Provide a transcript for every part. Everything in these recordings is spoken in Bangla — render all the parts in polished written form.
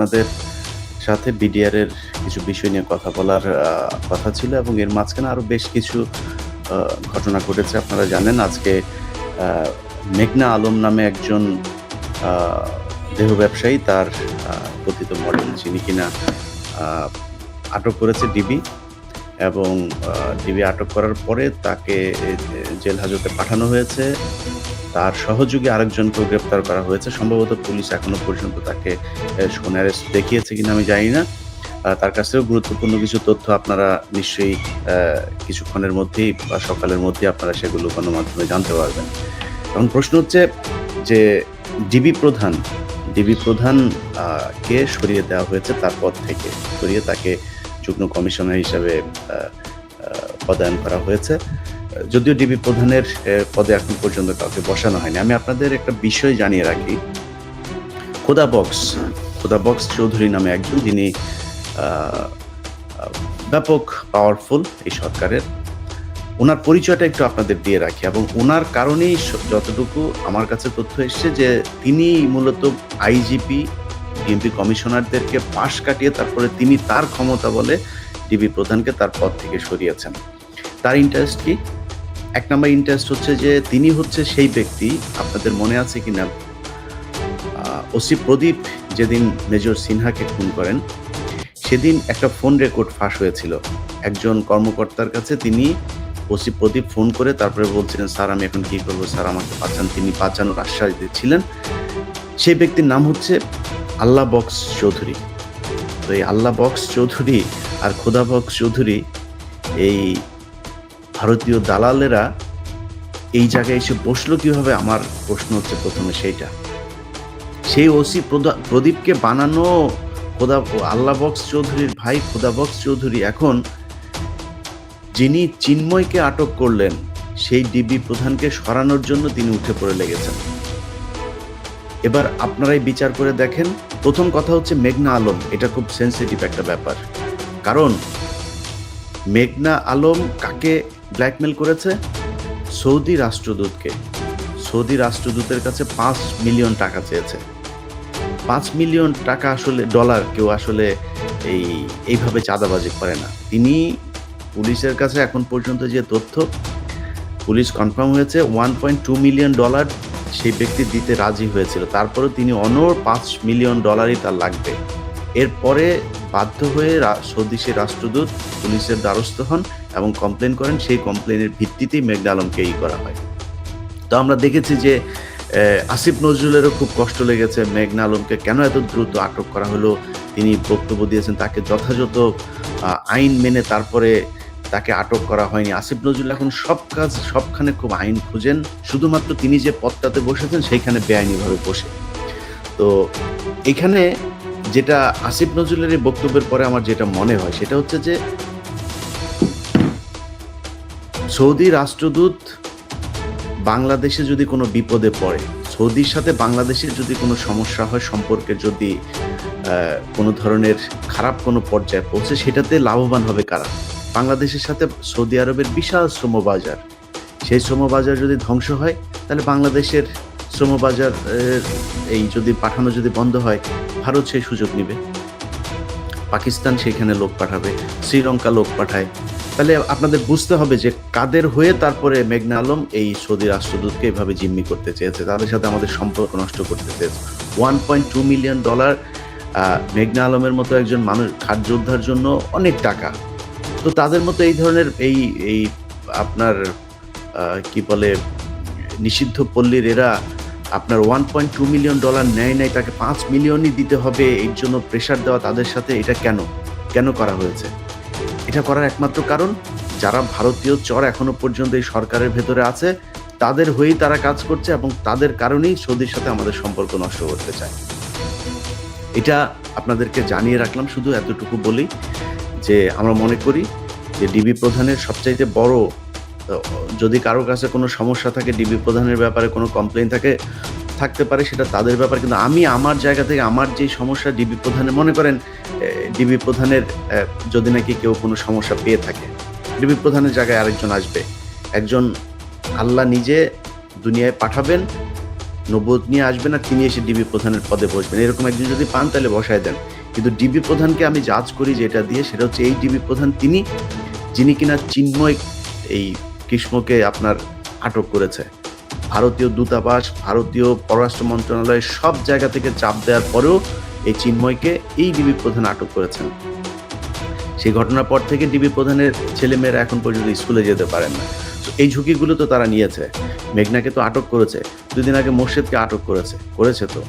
আপনাদের সাথে বিডিআর এর কিছু বিষয় নিয়ে কথা বলার কথা ছিল এবং এর মাঝখানে আরো বেশ কিছু ঘটনা ঘটেছে। আপনারা জানেন আজকে আ মেঘনা আলম নামে একজন আ দেহ ব্যবসায়ী তার কথিত মডেল যিনি কিনা আ আটক করেছে ডিবি এবং ডিবি আটক করার পরে তাকে জেল হাজতে পাঠানো হয়েছে। তার সহযোগী আরেকজনকেও গ্রেপ্তার করা হয়েছে। সম্ভবত পুলিশ এখনো পর্যন্ত তাকে সোন অ্যারেস্ট দেখিয়েছে কিনা আমি জানি না। তার কাছ থেকেও গুরুত্বপূর্ণ কিছু তথ্য আপনারা নিশ্চয়ই কিছুক্ষণের মধ্যেই বা সকালের মধ্যেই আপনারা সেগুলো গণমাধ্যমে জানতে পারবেন। এখন প্রশ্ন হচ্ছে যে ডিবি প্রধান কে সরিয়ে দেওয়া হয়েছে তার পদ থেকে। সরিয়ে তাকে যুগ্ম কমিশনার হিসেবে পদায়ন করা হয়েছে। যদিও ডিবি প্রধানের পদে এখন পর্যন্ত কাউকে বসানো হয়নি। আমি আপনাদের একটা বিষয় জানিয়ে রাখি। খোদা বক্স চৌধুরী নামে একজন, যিনি ব্যাপক পাওয়ারফুল এই সরকারের। ওনার পরিচয়টা একটু আপনাদের দিয়ে রাখি এবং ওনার কারণেই যতটুকু আমার কাছে তথ্য এসছে যে তিনি মূলত আইজিপি, ডিএমপি কমিশনারদেরকে পাশ কাটিয়ে তারপরে তিনি তার ক্ষমতা বলে ডিবি প্রধানকে তার পদ থেকে সরিয়েছেন। তার ইন্টারেস্ট কি? এক নম্বর ইন্টারেস্ট হচ্ছে যে তিনি হচ্ছে সেই ব্যক্তি, আপনাদের মনে আছে কিনা, ওসি প্রদীপ যেদিন মেজর সিনহাকে খুন করেন সেদিন একটা ফোন রেকর্ড ফাঁস হয়েছিল একজন কর্মকর্তার কাছে। তিনি ওসি প্রদীপ ফোন করে তারপরে বলছিলেন, স্যার আমি এখন কি করবো, স্যার আমাকে বাঁচান। তিনি বাঁচানোর আশ্বাস দিচ্ছিলেন। সেই ব্যক্তির নাম হচ্ছে আল্লাহ বক্স চৌধুরী। তো এই আল্লাহ বক্স চৌধুরী আর খোদা বক্স চৌধুরী, এই ভারতীয় দালালেরা এই জায়গায় এসে বসলো কিভাবে, আমার প্রশ্ন হচ্ছে প্রথমে সেইটা। সেই ওসি প্রদীপকে বানানো আল্লাহ বক্স চৌধুরীর ভাই খোদা বক্স চৌধুরী এখন যিনি চিন্ময়কে আটক করলেন সেই ডিবি প্রধানকে সরানোর জন্য তিনি উঠে পড়ে লেগেছেন। এবার আপনারাই বিচার করে দেখেন। প্রথম কথা হচ্ছে মেঘনা আলম, এটা খুব সেন্সিটিভ একটা ব্যাপার। কারণ মেঘনা আলম কাকে ব্ল্যাকমেল করেছে? সৌদি রাষ্ট্রদূতকে। সৌদি রাষ্ট্রদূতের কাছে 5 মিলিয়ন টাকা চেয়েছে। 5 মিলিয়ন টাকা আসলে ডলার কেউ আসলে এইভাবে চাঁদাবাজি করে না। তিনি পুলিশের কাছে এখন পর্যন্ত যে তথ্য পুলিশ কনফার্ম হয়েছে 1.2 মিলিয়ন ডলার সেই ব্যক্তি দিতে রাজি হয়েছিল। তারপরেও তিনি অনর 5 মিলিয়ন ডলারই তার লাগবে। এরপরে বাধ্য হয়ে সৌদি সে রাষ্ট্রদূত পুলিশের দ্বারস্থ হন এবং কমপ্লেন করেন। সেই কমপ্লেনের ভিত্তিতেই মেঘনা আলমকে করা হয়। তো আমরা দেখেছি যে আসিফ নজরুলেরও খুব কষ্ট লেগেছে মেঘনা আলমকে কেন এত দ্রুত আটক করা হলো। তিনি বক্তব্য দিয়েছেন তাকে যথাযথ আইন মেনে তারপরে তাকে আটক করা হয়নি। আসিফ নজরুল এখন সবখানে খুব আইন খুঁজেন, শুধুমাত্র তিনি যে পদটাতে বসেছেন সেইখানে বেআইনিভাবে বসে। তো এখানে যেটা আসিফ নজরুলের এই বক্তব্যের পরে আমার যেটা মনে হয় সেটা হচ্ছে যে সৌদি রাষ্ট্রদূত বাংলাদেশে যদি কোনো বিপদে পড়ে, সৌদির সাথে বাংলাদেশের যদি কোনো সমস্যা হয়, সম্পর্কে যদি কোনো ধরনের খারাপ কোনো পর্যায়ে পৌঁছে, সেটাতে লাভবান হবে কারা? বাংলাদেশের সাথে সৌদি আরবের বিশাল শ্রমবাজার। সেই শ্রমবাজার যদি ধ্বংস হয় তাহলে বাংলাদেশের শ্রমবাজার যদি পাঠানো যদি বন্ধ হয়, ভারত সেই সুযোগ নেবে, পাকিস্তান সেখানে লোক পাঠাবে, শ্রীলঙ্কা লোক পাঠায়। তাহলে আপনাদের বুঝতে হবে যে কাদের হয়ে তারপরে মেঘনা আলম এই সৌদি রাষ্ট্রদূতকে এভাবে জিম্মি করতে চেয়েছে, তাদের সাথে আমাদের সম্পর্ক নষ্ট করতে চেয়েছে। 1.2 মিলিয়ন ডলার মেঘনা আলমের মতো একজন মানুষ খাদ্য যোদ্ধার জন্য অনেক টাকা। তো তাদের মতো এই ধরনের এই আপনার কি বলে নিষিদ্ধ পল্লীর এরা আপনার 1.2 মিলিয়ন ডলার নেয় নাই, তাকে 5 মিলিয়নই দিতে হবে, এর জন্য প্রেশার দেওয়া তাদের সাথে। এটা কেন করা হয়েছে? এটা করার একমাত্র কারণ যারা ভারতীয় চর এখনো পর্যন্ত এই সরকারের ভেতরে আছে তাদের হয়েই তারা কাজ করছে এবং তাদের কারণেই সৌদির সাথে আমাদের সম্পর্ক নষ্ট করতে চায়। এটা আপনাদেরকে জানিয়ে রাখলাম, শুধু এতটুকু বলি যে আমরা মনে করি যে ডিবি প্রধানের সবচাইতে বড়, যদি কারো কাছে কোনো সমস্যা থাকে, ডিবি প্রধানের ব্যাপারে কোনো কমপ্লেইন থাকতে পারে, সেটা তাদের ব্যাপার। কিন্তু আমি আমার জায়গা থেকে আমার যে সমস্যা ডিবি প্রধানের, মনে করেন ডিবি প্রধানের যদি নাকি কেউ কোনো সমস্যা পেয়ে থাকে, ডিবি প্রধানের জায়গায় আরেকজন আসবে, একজন আল্লাহ নিজে দুনিয়ায় পাঠাবেন নবুয়ত নিয়ে আসবেন আর তিনি এসে ডিবি প্রধানের পদে বসবেন। এরকম একজন যদি পান তাহলে বসায় দেন। কিন্তু ডিবি প্রধানকে আমি জাজ করি যেটা দিয়ে, সেটা হচ্ছে এই ডিবি প্রধান তিনি, যিনি কিনা চিন্ময় এই কৃষ্ণকে আপনার আটক করেছে। ভারতীয় দূতাবাস, ভারতীয় পররাষ্ট্র মন্ত্রণালয় সব জায়গা থেকে চাপ দেওয়ার পরেও এই চিন্ময়কে এই ডিবি প্রধান আটক করেছেন। সেই ঘটনার পর থেকে ডিবি প্রধানের ছেলেমেয়েরা এখন পর্যন্ত স্কুলে যেতে পারেন না। তো এই ঝুঁকিগুলো তো তারা নিয়েছে। মেঘনাকে তো আটক করেছে, 2 দিন আগে মোর্শেদকে আটক করেছে তো।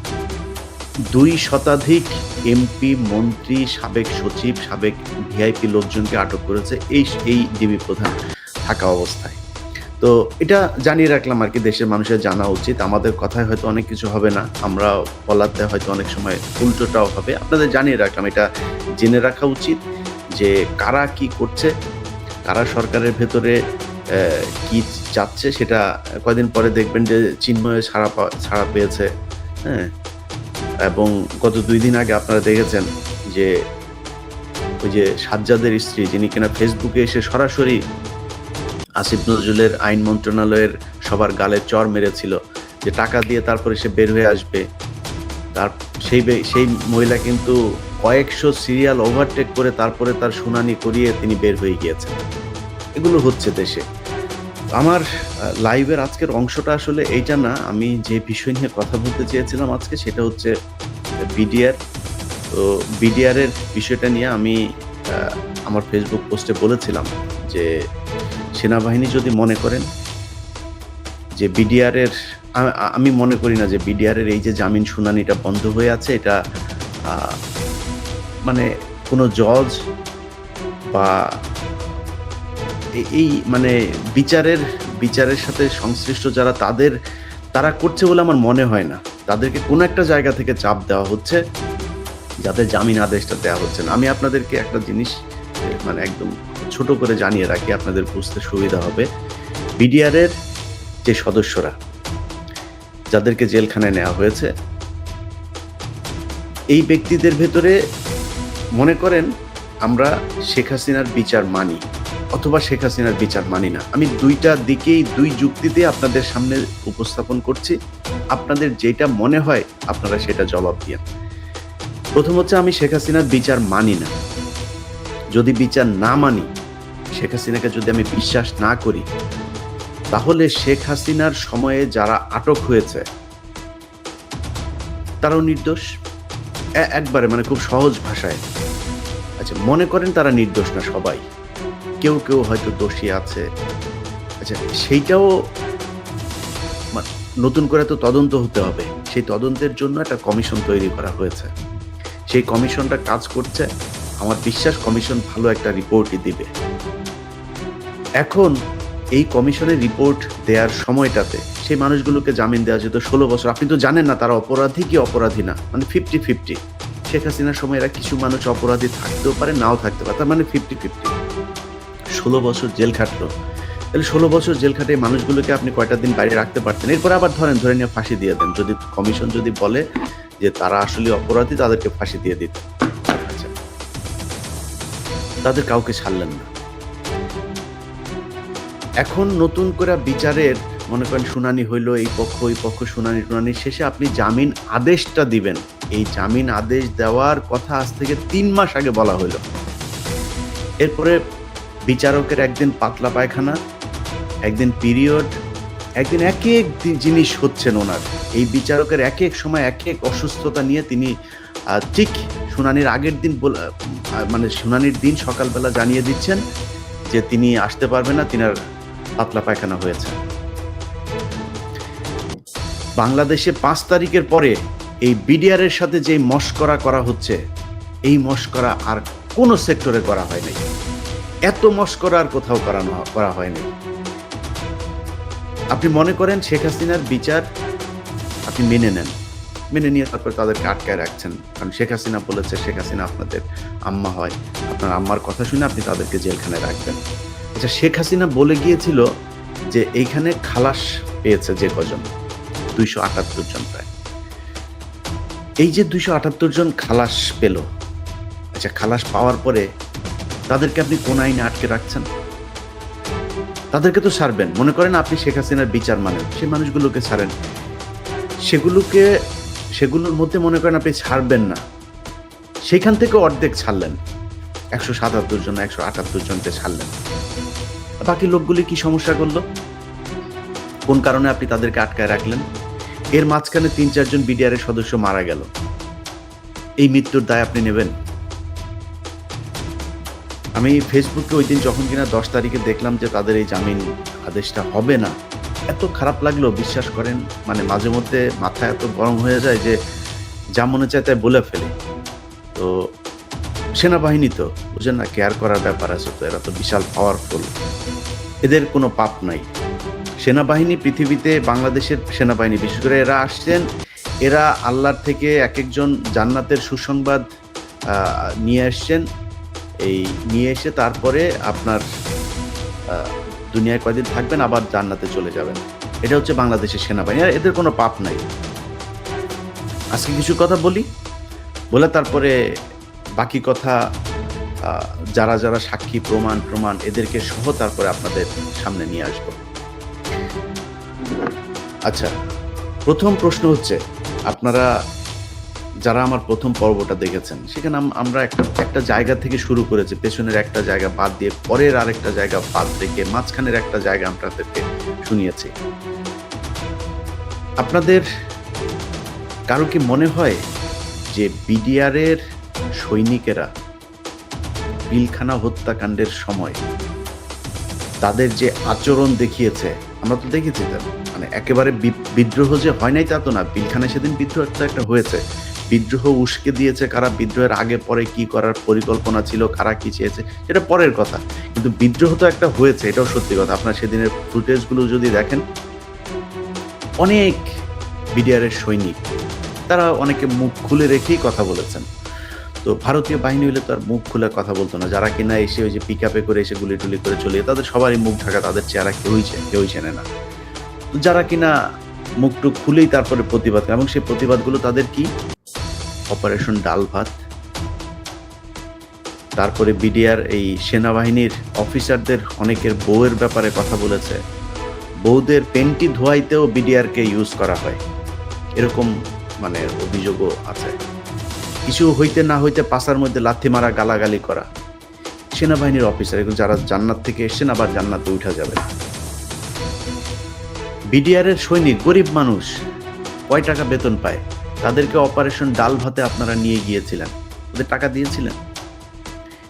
2 শতাধিক এমপি, মন্ত্রী, সাবেক সচিব, সাবেক ভিআইপি লোকজনকে আটক করেছে এই ডিবি প্রধান থাকা অবস্থায়। তো এটা জানিয়ে রাখলাম আর কি, দেশের মানুষের জানা উচিত। আমাদের কথায় হয়তো অনেক কিছু হবে না, আমরা বলাতে হয়তো অনেক সময় উল্টোটাও হবে। আপনাদের জানিয়ে রাখলাম, এটা জেনে রাখা উচিত যে কারা কি করছে, কারা সরকারের ভেতরে কি চাচ্ছে। সেটা কয়দিন পরে দেখবেন যে চিন্ময় ছাড়া পেয়েছে, হ্যাঁ। এবং গত 2 দিন আগে আপনারা দেখেছেন যে ওই যে সাজ্জাদের স্ত্রী, যিনি কিনা ফেসবুকে এসে সরাসরি আসিফ নজরুলের আইন মন্ত্রণালয়ের সবার গালে চর মেরেছিল যে টাকা দিয়ে তারপরে সে বের হয়ে আসবে। তার সেই মহিলা কিন্তু কয়েকশো সিরিয়াল ওভারটেক করে তারপরে তার শুনানি করিয়ে তিনি বের হয়ে গিয়েছেন। এগুলো হচ্ছে দেশে। আমার লাইভের আজকের অংশটা আসলে এইটা না, আমি যে বিষয় নিয়ে কথা বলতে চেয়েছিলাম আজকে সেটা হচ্ছে বিডিআর। তো বিডিআরের বিষয়টা নিয়ে আমি আমার ফেসবুক পোস্টে বলেছিলাম যে সেনাবাহিনী যদি মনে করেন যে বিডিআরের, আমি মনে করি না যে বিডিআরের এই যে জামিন শুনানিটা বন্ধ হয়ে আছে, এটা মানে কোনো জজ বা এই মানে বিচারের সাথে সংশ্লিষ্ট যারা তারা করছে বলে আমার মনে হয় না। তাদেরকে কোনো একটা জায়গা থেকে চাপ দেওয়া হচ্ছে যাতে জামিন আদেশটা দেওয়া হচ্ছে না। আমি আপনাদেরকে একটা জিনিস মানে একদম ছোট করে জানিয়ে রাখি, আপনাদের বুঝতে সুবিধা হবে। বিডিআরের যে সদস্যরা যাদেরকে জেলখানায় নেওয়া হয়েছে, এই ব্যক্তিদের ভেতরে মনে করেন আমরা শেখ হাসিনার বিচার মানি অথবা শেখ হাসিনার বিচার মানি না। আমি দুইটা দিকেই 2 যুক্তিতে আপনাদের সামনে উপস্থাপন করছি। আপনাদের যেটা মনে হয় আপনারা সেটা জবাব দিন। প্রথম হচ্ছে, আমি শেখ হাসিনার বিচার মানি না। যদি বিচার না মানি, শেখ হাসিনাকে যদি আমি বিশ্বাস না করি, তাহলে শেখ হাসিনার সময়ে যারা আটক হয়েছে তারাও নির্দোষ। একবারে মানে খুব সহজ ভাষায়, আচ্ছা মনে করেন তারা নির্দোষ না সবাই, কেউ কেউ হয়তো দোষী আছে, আচ্ছা সেইটাও নতুন করে তো তদন্ত হতে হবে। সেই তদন্তের জন্য একটা কমিশন তৈরি করা হয়েছে। সেই কমিশনটা কাজ করছে, আমার বিশ্বাস কমিশন ভালো একটা রিপোর্টই দিবে। এখন এই কমিশনের রিপোর্ট দেওয়ার সময়টাতে সেই মানুষগুলোকে জামিন দেওয়া যেত 16 বছর। আপনি তো জানেন না তারা অপরাধী কি অপরাধী না, মানে 50-50। শেখ হাসিনার সময় এরা কিছু মানুষ অপরাধী থাকতেও পারে, নাও থাকতে পারে, তার মানে 50-50। 16 বছর জেল খাটলো, তাহলে 16 বছর জেল খাটে মানুষগুলোকে আপনি কয়টা দিন বাইরে রাখতে পারতেন। এরপর আবার ধরে নিয়ে ফাঁসি দিয়ে দেন। যদি কমিশন যদি বলে যে তারা আসলে অপরাধী, তাদেরকে ফাঁসি দিয়ে দিতেন। আচ্ছা, তাদের কাউকে ছাড়লেন না। এখন নতুন করে বিচারের মনে করেন শুনানি হইলো, এই পক্ষ ওই পক্ষ শুনানি শেষে আপনি জামিন আদেশটা দিবেন। এই জামিন আদেশ দেওয়ার কথা আজ থেকে 3 মাস আগে বলা হইলো। এরপরে বিচারকের একদিন পাতলা পায়খানা, একদিন পিরিয়ড, একদিন এক এক জিনিস হচ্ছেন ওনার। এই বিচারকের এক এক সময় এক এক অসুস্থতা নিয়ে তিনি ঠিক শুনানির আগের দিন মানে শুনানির দিন সকালবেলা জানিয়ে দিচ্ছেন যে তিনি আসতে পারবেন না, তিনার পাতলা পায়খানা হয়েছে। বাংলাদেশে 5 তারিখের পরে এই বিডিআরের সাথে যে মশকরা করা হচ্ছে, এই মশকরা আর কোনো সেক্টরে করা হয় নাই। এত মশকরা আর কোথাও করা হয়নি। আপনি মনে করেন শেখ হাসিনার বিচার আপনি মেনে নিয়ে তারপর তাদেরকে আটকায় রাখছেন, কারণ শেখ হাসিনা বলেছে, শেখ হাসিনা আপনাদের আম্মা হয়, আপনার আম্মার কথা শুনে আপনি তাদেরকে জেলখানায় রাখবেন। আচ্ছা, শেখ হাসিনা বলে গিয়েছিল যে এইখানে খালাস পেয়েছে যে কজন, 278 জন প্রায়। এই যে 278 জন খালাস পেল, আচ্ছা খালাস পাওয়ার পরে তাদেরকে আপনি কোন আইনে আটকে রাখছেন? তাদেরকে তো ছাড়বেন। মনে করেন আপনি শেখ হাসিনার বিচার মানেন, সেই মানুষগুলোকে ছাড়েন। সেগুলোর মধ্যে মনে করেন আপনি ছাড়বেন না, সেখান থেকে অর্ধেক ছাড়লেন, 177 জন 178 জনকে ছাড়লেন। বাকি লোকগুলি কি সমস্যা করলো? কোন কারণে আপনি তাদেরকে আটকায় রাখলেন? এর মাঝখানে 3-4 জন বিডিআর এর সদস্য মারা গেল, এই মৃত্যুর দায় আপনি নেবেন? আমি ফেসবুকে ওই দিন যখন কিনা 10 তারিখে দেখলাম যে তাদের এই জামিন আদেশটা হবে না, এত খারাপ লাগলো, বিশ্বাস করেন। মানে মাঝে মধ্যে মাথা এত গরম হয়ে যায় যে যা মনে চায় তাই বলে ফেলে। তো সেনাবাহিনী তো বুঝেন না, কেয়ার করার ব্যাপার আছে, তো এরা তো বিশাল পাওয়ারফুল, এদের কোনো পাপ নাই। সেনাবাহিনী পৃথিবীতে, বাংলাদেশের সেনাবাহিনী বিশেষ করে এরা আসছেন, এরা আল্লাহর থেকে এক একজন জান্নাতের সুসংবাদ নিয়ে আসছেন। এই নিয়ে এসে তারপরে আপনার দুনিয়ায় কয়দিন থাকবেন, আবার জান্নাতে চলে যাবেন। এটা হচ্ছে বাংলাদেশের সেনাবাহিনী, আর এদের কোনো পাপ নাই। আজকে কিছু কথা বলি, বলে তারপরে বাকি কথা যারা যারা সাক্ষী প্রমাণ এদেরকে সহ তারপরে আপনাদের সামনে নিয়ে আসব। আচ্ছা, প্রথম প্রশ্ন হচ্ছে, আপনারা যারা আমার প্রথম পর্বটা দেখেছেন, সেখানে আমরা একটা জায়গা থেকে শুরু করেছি, পেছনের একটা জায়গা বাদ দিয়ে পরের আরেকটা জায়গা বাদ রেখে মাঝখানের একটা জায়গা আপনাদেরকে শুনিয়েছি। আপনাদের কারো কি মনে হয় যে বিডিআর এর সৈনিকেরা পিলখানা হত্যাকাণ্ডের সময় তাদের যে আচরণ দেখিয়েছে, আমরা তো দেখেছি, মানে একেবারে বিদ্রোহ যে হয় নাই তা তো না, পিলখানায় সেদিন বিদ্রোহ একটা হয়েছে, বিদ্রোহ উস্কে দিয়েছে কারা, বিদ্রোহের আগে পরে কি করার পরিকল্পনা ছিল, কারা কি চেয়েছে সেটা পরের কথা, কিন্তু বিদ্রোহ তো একটা হয়েছে, এটাও সত্যি কথা। আপনার সেদিনের ফুটেজগুলো যদি দেখেন, অনেক বিডিআর এর সৈনিক তারা অনেকে মুখ খুলে রেখেই কথা বলেছেন। তো ভারতীয় বাহিনী হলে তো আর মুখ খুলে কথা বলতো না, যারা কিনা এসে ওই যে পিক আপে করে এসে গুলি টুলি করে চলে, তাদের সবারই মুখ ঢাকা, তাদের চেহারা কেউই চেনে না। তো যারা কিনা মুখটুক খুলেই তারপরে প্রতিবাদ করে, এবং সেই প্রতিবাদগুলো তাদের কি, অপারেশন ডাল ভাত। তারপরে বিডিআর এই সেনাবাহিনীর অফিসারদের অনেকের বউয়ের ব্যাপারে কথা বলেছে, বউদের পেন্টি ধোয়াইতেও বিডিআরকে ইউজ করা হয়, এরকম মানে অভিযোগও আছে। কিছু হইতে না হইতে পাশার মধ্যে লাথি মারা, গালাগালি করা। সেনাবাহিনীর অফিসার এগুলো যারা জান্নাত থেকে এসছেন, আবার জান্নাতে উঠা যাবে। বিডিআর এর সৈনিক গরিব মানুষ, কয় টাকা বেতন পায়, তাদেরকে অপারেশন ডাল ভাতে আপনারা নিয়ে গিয়েছিলেন, ওদের টাকা দিয়েছিলেন,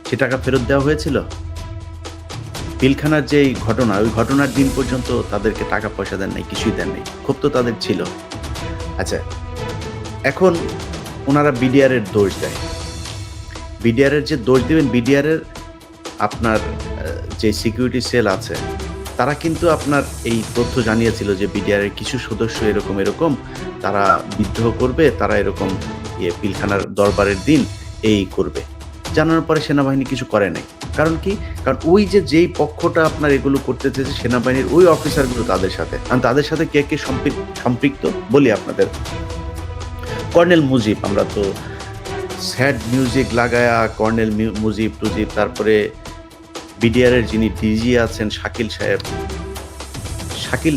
সে টাকা ফেরত দেওয়া হয়েছিল? পিলখানার যে ঘটনা, ওই ঘটনার দিন পর্যন্ত তাদেরকে টাকা পয়সা দেন নাই, কিছুই দেন নাই, ক্ষোভ তো তাদের ছিল। আচ্ছা, এখন ওনারা বিডিআর এর দোষ দেয়। বিডিআর এর যে দোষ দিবেন, বিডিআর এর আপনার যে সিকিউরিটি সেল আছে, তারা কিন্তু আপনার এই তথ্য জানিয়েছিল যে বিডিআর এর কিছু সদস্য এরকম তারা বিদ্রোহ করবে, তারা এরকম পিলখানার দরবারের দিন এই করবে। জানানোর পরে সেনাবাহিনী কিছু করে নাই। কারণ কি? কারণ ওই যেই পক্ষটা আপনার এগুলো করতে চেয়েছে, সেনাবাহিনীর ওই অফিসারগুলো তাদের সাথে, কারণ তাদের সাথে কে কে সম্পৃক্ত বলি আপনাদের। কর্নেল মুজিব, আমরা তো স্যাড মিউজিক লাগায়া কর্নেল মুজিব টুজিব, তারপরে বিডিআর এর যিনি ডিজি আছেন শাকিল সাহেব, শাকিল,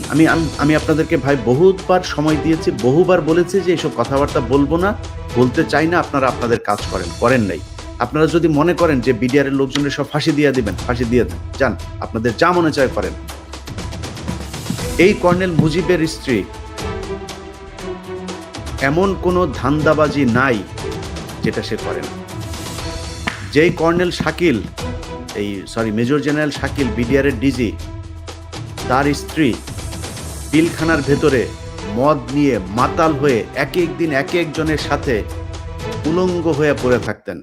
আমি আপনাদেরকে ভাই বহুবার সময় দিয়েছি, বহুবার বলেছি যে এসব কথাবার্তা বলবো না, বলতে চাই না, আপনারা আপনাদের কাজ করেন নাই। আপনারা যদি মনে করেন যে বিডিআর এর লোকজনের সব ফাঁসি দিয়ে দিবেন, ফাঁসি দিয়ে দেন, যান, আপনাদের যা মনে চায় করেন। এই কর্নেল মুজিবের স্ত্রী, এমন কোনো ধান্দাবাজি নাই যেটা সে করে না। যেই colonel Shakil, major general Shakil BDR এর ডিজি, তার স্ত্রী পিলখানার ভেতরে মদ নিয়ে মাতাল হয়ে এক একদিন এক একজনের সাথে উলঙ্গ হয়ে পড়ে থাকতেন।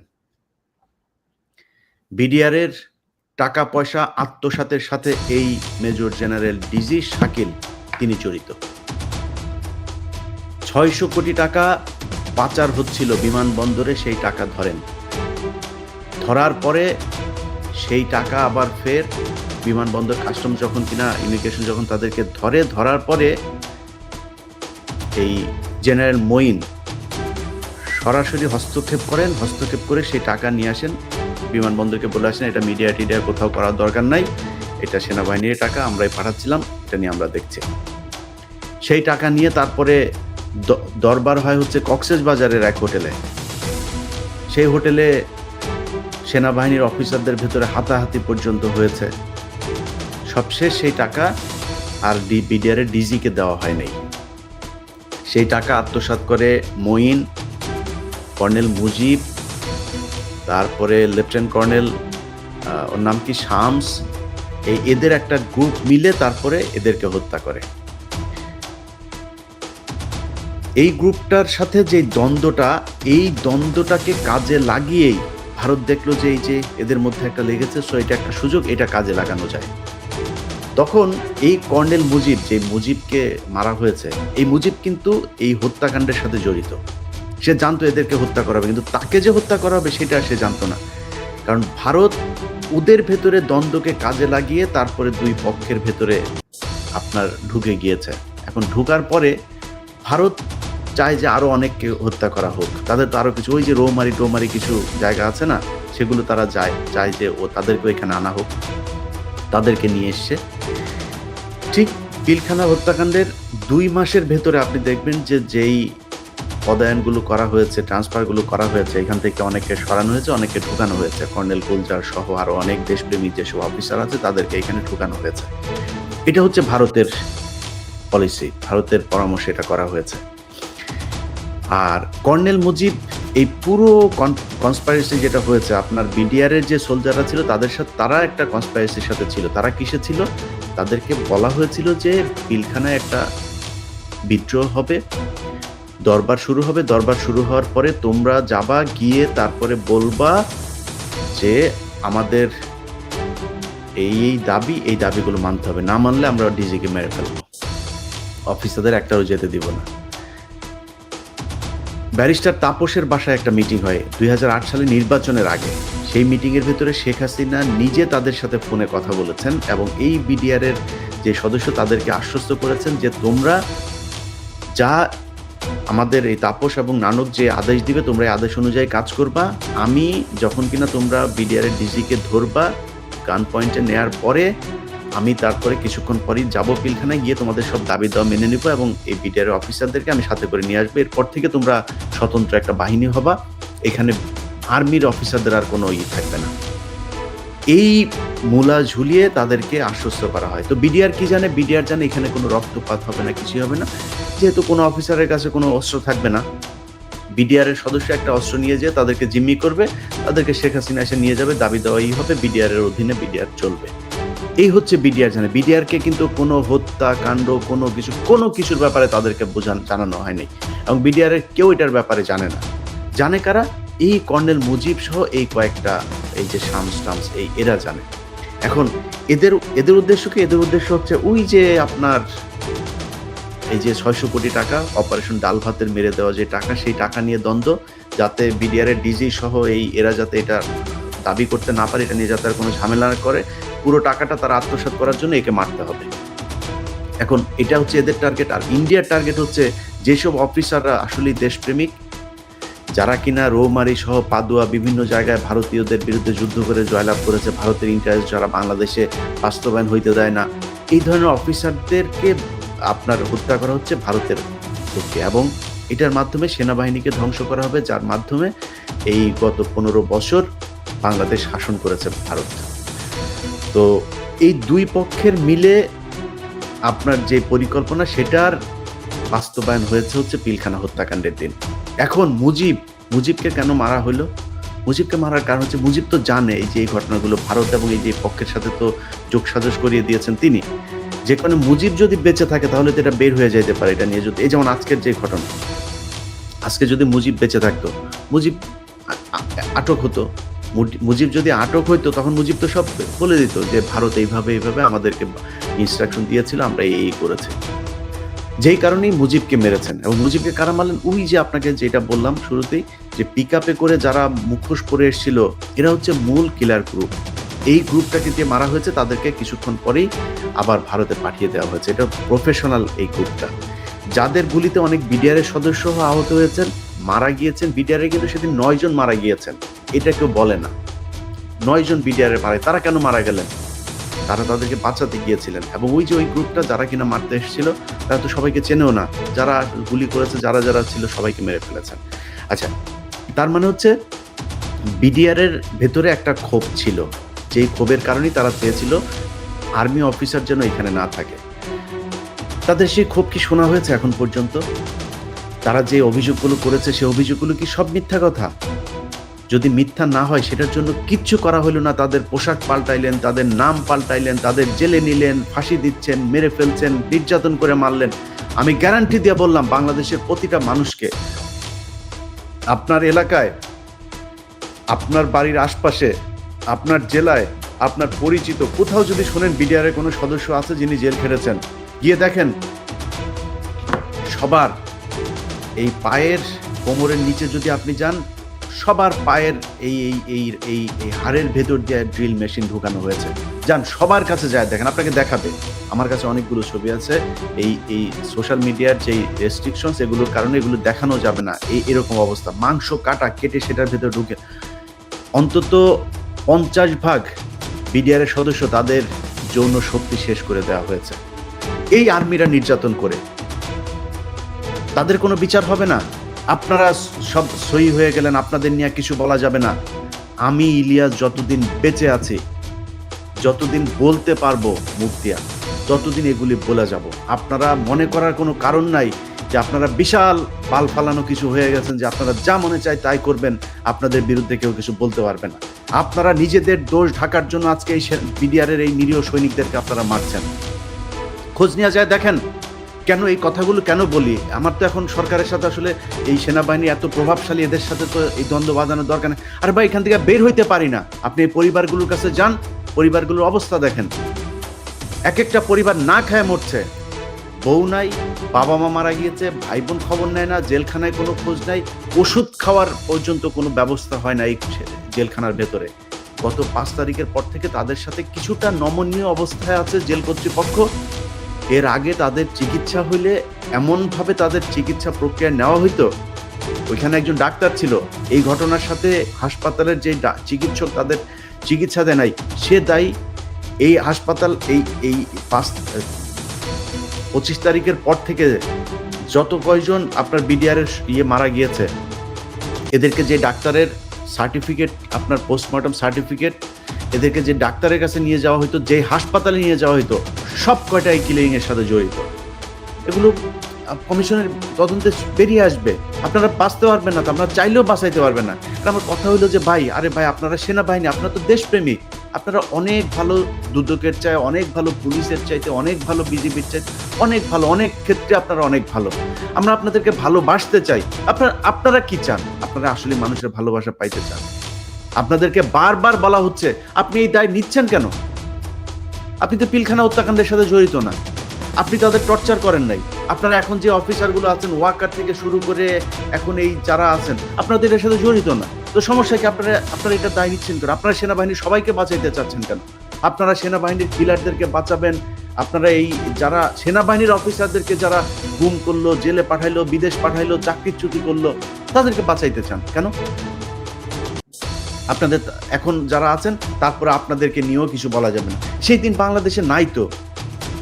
বিডিআর এর টাকা পয়সা আত্মসাতের সাথে এই মেজর জেনারেল ডিজি শাকিল তিনি জড়িত। 600 কোটি টাকা পাচার হচ্ছিল বিমানবন্দরে, সেই টাকা ধরার পরে সেই টাকা আবার ফের বিমানবন্দর কাস্টম যখন কিনা ইমিগ্রেশন যখন তাদেরকে ধরার পরে এই জেনারেল মঈন সরাসরি হস্তক্ষেপ করে সেই টাকা নিয়ে আসেন, বিমানবন্দরকে বলে আসেন এটা মিডিয়া টিডিয়া কোথাও করার দরকার নাই, এটা সেনাবাহিনীর টাকা, আমরাই পাঠাচ্ছিলাম, এটা নিয়ে আমরা দেখছি। সেই টাকা নিয়ে তারপরে দরবার হয় হচ্ছে কক্সেস বাজারের এক হোটেলে। সেই হোটেলে সেনাবাহিনীর অফিসারদের ভেতরে হাতাহাতি পর্যন্ত হয়েছে। সবশেষ সেই টাকা আর বিডিআরের ডিজিকে দেওয়া হয় নাই। সেই টাকা আত্মসাৎ করে মঈন, কর্নেল মুজিব, তারপরে লেফটেন্যান্ট কর্নেল ওর নাম কি শামস, এদের একটা গ্রুপ মিলে তারপরে এদেরকে হত্যা করে। এই গ্রুপটার সাথে যে দ্বন্দ্বটা, এই দ্বন্দ্বটাকে কাজে লাগিয়েই ভারত দেখলো যে এই যে এদের মধ্যে একটা লেগেছে, সো এটা একটা সুযোগ, এটা কাজে লাগানো যায়। তখন এই কর্নেল মুজিব, যে মুজিবকে মারা হয়েছে, এই মুজিব কিন্তু এই হত্যাকাণ্ডের সাথে জড়িত। সে জানতো এদেরকে হত্যা করা হবে, কিন্তু তাকে যে হত্যা করা হবে সেটা সে জানতো না। কারণ ভারত ওদের ভেতরে দ্বন্দ্বকে কাজে লাগিয়ে তারপরে দুই পক্ষের ভেতরে আপনার ঢুকে গিয়েছে। এখন ঢুকার পরে ভারত চায় যে আরো অনেককে হত্যা করা হোক, তাদের তো আরো কিছু, ওই যে রৌমারি কিছু জায়গা আছে না, সেগুলো তারা চায় যে তাদেরকে এখানে আনা হোক, তাদেরকে নিয়ে এসছে। ঠিক পিলখানা হত্যাকাণ্ডের 2 মাসের ভেতরে আপনি দেখবেন যে যেই পদায়নগুলো করা হয়েছে, ট্রান্সফারগুলো করা হয়েছে, এখান থেকে অনেককে সরানো হয়েছে, অনেককে ঢুকানো হয়েছে। কর্নেল গুলজার সহ আরো অনেক দেশপ্রেমিক যেসব অফিসার আছে তাদেরকে এখানে ঢুকানো হয়েছে। এটা হচ্ছে ভারতের পলিসি, ভারতের পরামর্শে এটা করা হয়েছে। আর কর্নেল মুজিব এই পুরো কনস্পাইরেসি যেটা হয়েছে, আপনার বিডিআরের যে সোলজাররা ছিল তাদের সাথে, তারা একটা কনস্পাইরেসির সাথে ছিল। তারা কিসে ছিল? তাদেরকে বলা হয়েছিল যে পিলখানায় একটা বিদ্রোহ হবে, দরবার শুরু হবে, দরবার শুরু হওয়ার পরে তোমরা যাবা, গিয়ে তারপরে বলবা যে আমাদের এই দাবি, এই দাবিগুলো মানতে হবে, না মানলে আমরা ডিজিকে মেরে ফেলবো, অফিসারদের একটাও যেতে দিব না। ব্যারিস্টার তাপসের বাসায় একটা মিটিং হয় 2008 সালে নির্বাচনের আগে। সেই মিটিংয়ের ভিতরে শেখ হাসিনা নিজে তাদের সাথে ফোনে কথা বলেছেন এবং এই বিডিআরের যে সদস্য তাদেরকে আশ্বস্ত করেছেন যে তোমরা যা আমাদের এই তাপস এবং নানক যে আদেশ দিবে তোমরা এই আদেশ অনুযায়ী কাজ করবা। আমি যখন কিনা তোমরা বিডিআরের ডিজিকে ধরবা, গান পয়েন্টে নেয়ার পরে আমি তারপরে কিছুক্ষণ পরই যাবো পিলখানায়, গিয়ে তোমাদের সব দাবি দেওয়া মেনে নিব এবং এই বিডিআর অফিসারদেরকে আমি সাথে করে নিয়ে আসবো। এরপর থেকে তোমরা স্বতন্ত্র একটা বাহিনী হবা, এখানে আর্মির অফিসারদের আর কোনো থাকবে না। এই মূলা ঝুলিয়ে তাদেরকে আশ্বস্ত করা হয়। তো বিডিআর কি জানে? বিডিআর জানে এখানে কোনো রক্তপাত হবে না, কিছুই হবে না, যেহেতু কোনো অফিসারের কাছে কোনো অস্ত্র থাকবে না। বিডিআরের সদস্য একটা অস্ত্র নিয়ে যেয়ে তাদেরকে জিম্মি করবে, তাদেরকে শেখ হাসিনা এসে নিয়ে যাবে, দাবি দেওয়াই হবে, বিডিআরের অধীনে বিডিআর চলবে। এই হচ্ছে বিডিআর জানে। বিডিআরকে কিন্তু কোনো হত্যাকাণ্ড, কোনো কিছুর ব্যাপারে তাদেরকে জানানো হয়নি এবং বিডিআরের কেউ এটার ব্যাপারে জানে না। জানে কারা? এই কর্নেল মুজিব সহ এই কয়েকটা, এই যে শামস টামস, এরা জানে। এখন এদের উদ্দেশ্য কি? এদের উদ্দেশ্য হচ্ছে ওই যে আপনার এই যে 600 কোটি টাকা অপারেশন ডাল ভাতের মেরে দেওয়া যে টাকা, সেই টাকা নিয়ে দ্বন্দ্ব, যাতে বিডিআরের ডিজি সহ এরা যাতে এটা দাবি করতে না পারে, এটা নিয়ে যাতে আর কোনো ঝামেলা না করে, পুরো টাকাটা তারা আত্মসাৎ করার জন্য একে মারতে হবে। এখন এটা হচ্ছে এদের টার্গেট। আর ইন্ডিয়ার টার্গেট হচ্ছে যেসব অফিসাররা আসলে দেশপ্রেমিক, যারা কিনা রৌমারি সহ পাদুয়া বিভিন্ন জায়গায় ভারতীয়দের বিরুদ্ধে যুদ্ধ করে জয়লাভ করেছে, ভারতের ইন্টারেস্ট যারা বাংলাদেশে বাস্তবায়ন হইতে দেয় না, এই ধরনের অফিসারদেরকে আপনার হত্যা করা হচ্ছে ভারতের পক্ষে এবং এটার মাধ্যমে সেনাবাহিনীকে ধ্বংস করা হবে, যার মাধ্যমে এই গত 15 বছর বাংলাদেশ শাসন করেছে ভারত। তো এই দুই পক্ষের মিলে আপনার যে পরিকল্পনা, সেটার বাস্তবায়ন হয়েছে হচ্ছে পিলখানা হত্যাকাণ্ডের দিন। এখন মুজিবকে কেন মারা হলো? মুজিবকে মারার কারণ হচ্ছে মুজিব তো জানে এই যে এই ঘটনাগুলো ভারত এবং এই যে পক্ষের সাথে তো যোগসাজশ করিয়ে দিয়েছেন তিনি। যে কারণে মুজিব যদি বেঁচে থাকে তাহলে তো এটা বের হয়ে যেতে পারে এটা নিয়ে। যদি এই যেমন আজকের যে ঘটনা, আজকে যদি মুজিব বেঁচে থাকতো, মুজিব আটক হতো, মুজিব যদি আটক হইতো তখন মুজিব তো সব বলে দিত যে ভারত এইভাবে আমাদেরকে ইনস্ট্রাকশন দিয়েছিল, আমরা এই করেছি। যেই কারণেই মুজিবকে মেরেছেন। এবং মুজিবকে কারা মারলেন? ওই যে আপনাকে যেটা বললাম শুরুতেই, যে পিকআপে করে যারা মুখোশ পরে এসেছিল, এরা হচ্ছে মূল কিলার গ্রুপ। এই গ্রুপটাকে দিয়ে মারা হয়েছে, তাদেরকে কিছুক্ষণ পরেই আবার ভারতে পাঠিয়ে দেওয়া হয়েছে। এটা প্রফেশনাল এই গ্রুপটা, যাদের গুলিতে অনেক বিডিআরের সদস্য আহত হয়েছেন, মারা গিয়েছেন। বিডিআরে কিন্তু সেদিন 9 জন মারা গিয়েছেন, এটা কেউ বলে না। 9 জন বিডিআরের মারা, তারা কেন মারা গেলেন? তারা তাদেরকে বাঁচাতে গিয়েছিলেন। এবং ওই যে ওই গ্রুপটা যারা কিনা মারতে এসেছিল, তারা তো সবাইকে চেনেও না। যারা গুলি করেছে, যারা যারা ছিল সবাইকে মেরে ফেলেছেন। আচ্ছা, তার মানে হচ্ছে বিডিআর এর ভেতরে একটা ক্ষোভ ছিল, যেই ক্ষোভের কারণেই তারা চেয়েছিল আর্মি অফিসার যেন এখানে না থাকে। তাদের সেই ক্ষোভ কি শোনা হয়েছে এখন পর্যন্ত? তারা যে অভিযোগগুলো করেছে, সেই অভিযোগগুলো কি সব মিথ্যা কথা? যদি মিথ্যা না হয়, সেটার জন্য কিচ্ছু করা হলো না। তাদের পোশাক পাল্টাইলেন, তাদের নাম পাল্টাইলেন, তাদের জেলে নিলেন, ফাঁসি দিচ্ছেন, মেরে ফেলছেন, নির্যাতন করে মারলেন। আমি গ্যারান্টি দিয়ে বললাম, বাংলাদেশের প্রতিটা মানুষকে, আপনার এলাকায়, আপনার বাড়ির আশপাশে, আপনার জেলায়, আপনার পরিচিত কোথাও যদি শোনেন বিডিআর এর কোনো সদস্য আছে যিনি জেল খেটেছেন, গিয়ে দেখেন সবার এই পায়ের কোমরের নিচে যদি আপনি যান, সবার পায়ের এই এই এই এই এই হাড়ের ভেতর দিয়ে ড্রিল মেশিন ঢুকানো হয়েছে। যান, সবার কাছে যায় দেখেন, আপনাকে দেখাবে। আমার কাছে অনেকগুলো ছবি আছে। এই সোশ্যাল মিডিয়ার যে রেস্ট্রিকশনস, এগুলোর কারণে এগুলো দেখানো যাবে না। এরকম অবস্থা, মাংস কাটা কেটে সেটার ভেতর ঢুকে অন্তত 50% বিডিআর এর সদস্য তাদের যৌন শক্তি শেষ করে দেওয়া হয়েছে এই আর্মিরা নির্যাতন করে। তাদের কোনো বিচার হবে না? আপনারা সব সহি হয়ে গেলেন, আপনাদের নিয়ে কিছু বলা যাবে না। আমি ইলিয়াস যতদিন বেঁচে আছি, যতদিন বলতে পারবো মুখ দিয়া, ততদিন এগুলি বলে যাব। আপনারা মনে করার কোনো কারণ নাই যে আপনারা বিশাল পাল ফালানো কিছু হয়ে গেছেন, যে আপনারা যা মনে চায় তাই করবেন, আপনাদের বিরুদ্ধে কেউ কিছু বলতে পারবে না। আপনারা নিজেদের দোষ ঢাকার জন্য আজকে এই বিডিআর এর এই নিরীহ সৈনিকদেরকে আপনারা মারছেন। খোঁজ নিয়ে যায় দেখেন কেন এই কথাগুলো কেন বলি। আমার তো এখন সরকারের সাথে আসলে এই সেনাবাহিনী এত প্রভাবশালী, এদের সাথে তো এই দ্বন্দ্ব বাঁধানোর দরকার নেই। আর ভাই, এখান থেকে বের হইতে পারি না। আপনি এই পরিবারগুলোর কাছে যান, পরিবারগুলোর অবস্থা দেখেন। এক একটা পরিবার না খায় মরছে, বউ নাই, বাবা মা মারা গিয়েছে, ভাই বোন খবর নেয় না, জেলখানায় কোনো খোঁজ নাই, ওষুধ খাওয়ার পর্যন্ত কোনো ব্যবস্থা হয় না এই জেলখানার ভেতরে। গত 5 তারিখের পর থেকে তাদের সাথে কিছুটা নমনীয় অবস্থায় আছে জেল কর্তৃপক্ষ। এর আগে তাদের চিকিৎসা হইলে এমনভাবে তাদের চিকিৎসা প্রক্রিয়া নেওয়া হইতো। ওইখানে একজন ডাক্তার ছিল, এই ঘটনার সাথে হাসপাতালের যে চিকিৎসক তাদের চিকিৎসা দেয় নাই, সে দায়ী। এই হাসপাতাল এই 25 তারিখের পর থেকে যত কয়জন আপনার বিডিআর এর মারা গিয়েছে, এদেরকে যে ডাক্তারের সার্টিফিকেট, আপনার পোস্টমর্টম সার্টিফিকেট, এদেরকে যে ডাক্তারের কাছে নিয়ে যাওয়া হতো, যে হাসপাতালে নিয়ে যাওয়া হতো, সব কয়টা এই কিলিং এর সাথে জড়িত। এগুলো কমিশনের তদন্তে বেরিয়ে আসবে। আপনারা বাঁচতে পারবেন না, আপনারা চাইলেও বাঁচাইতে পারবেন না। আমার কথা হইলো যে ভাই, আরে ভাই, আপনারা সেনাবাহিনী, আপনারা তো দেশপ্রেমিক, আপনারা অনেক ভালো, দুদকের চাই অনেক ভালো, পুলিশের চাইতে অনেক ভালো, বিজেপির চাইতে অনেক ভালো, অনেক ক্ষেত্রে আপনারা অনেক ভালো। আমরা আপনাদেরকে ভালোবাসতে চাই। আপনারা কি চান? আপনারা আসলে মানুষের ভালোবাসা পাইতে চান। আপনাদেরকে বারবার বলা হচ্ছে, আপনি এই দায় নিচ্ছেন কেন? আপনি তো পিলখানা হত্যাকাণ্ডের সাথে জড়িত না, আপনি তাদের টর্চার করেন নাই। আপনারা এখন যে অফিসারগুলো আছেন, ওয়াকার থেকে শুরু করে এখন এই যারা আছেন, আপনাদের এর সাথে জড়িত না। তো সমস্যা কি? আপনারা এটা দায় নিচ্ছেন কেন? আপনারা সেনাবাহিনীর সবাইকে বাঁচাইতে চাচ্ছেন কেন? আপনারা সেনাবাহিনীর কিলারদেরকে বাঁচাবেন, আপনারা এই যারা সেনাবাহিনীর অফিসারদেরকে যারা গুম করলো, জেলে পাঠাইলো, বিদেশ পাঠাইলো, চাকরিচ্যুতি করলো, তাদেরকে বাঁচাইতে চান কেন? আপনাদের এখন যারা আছেন, তারপরে আপনাদেরকে নিয়েও কিছু বলা যাবে না। সেই দিন বাংলাদেশে নাই তো।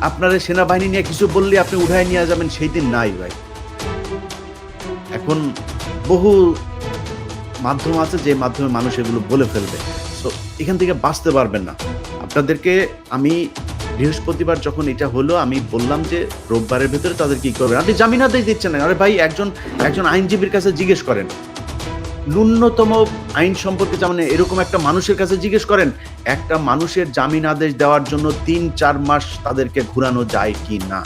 আপনারা সেনাবাহিনী নিয়ে কিছু বললে আপনি উঠায় নিয়ে যাবেন, সেই দিন নাই ভাই। এখন বহু মাধ্যম আছে, যে মাধ্যমে মানুষ এগুলো বলে ফেলবে। সো এখান থেকে বাঁচতে পারবেন না। আপনাদেরকে আমি বৃহস্পতিবার যখন এটা হলো, আমি বললাম যে রোববারের ভেতরে তাদের কি করবেন। আপনি জামিনাদেশ দিচ্ছেন না। আরে ভাই, একজন আইনজীবীর কাছে জিজ্ঞেস করেন, ন্যূনতম আইন সম্পর্কে যেমন এরকম একটা মানুষের কাছে জিজ্ঞেস করেন, একটা মানুষের জামিন আদেশ দেওয়ার জন্য 3-4 মাস তাদেরকে ঘুরানো যায় কি না।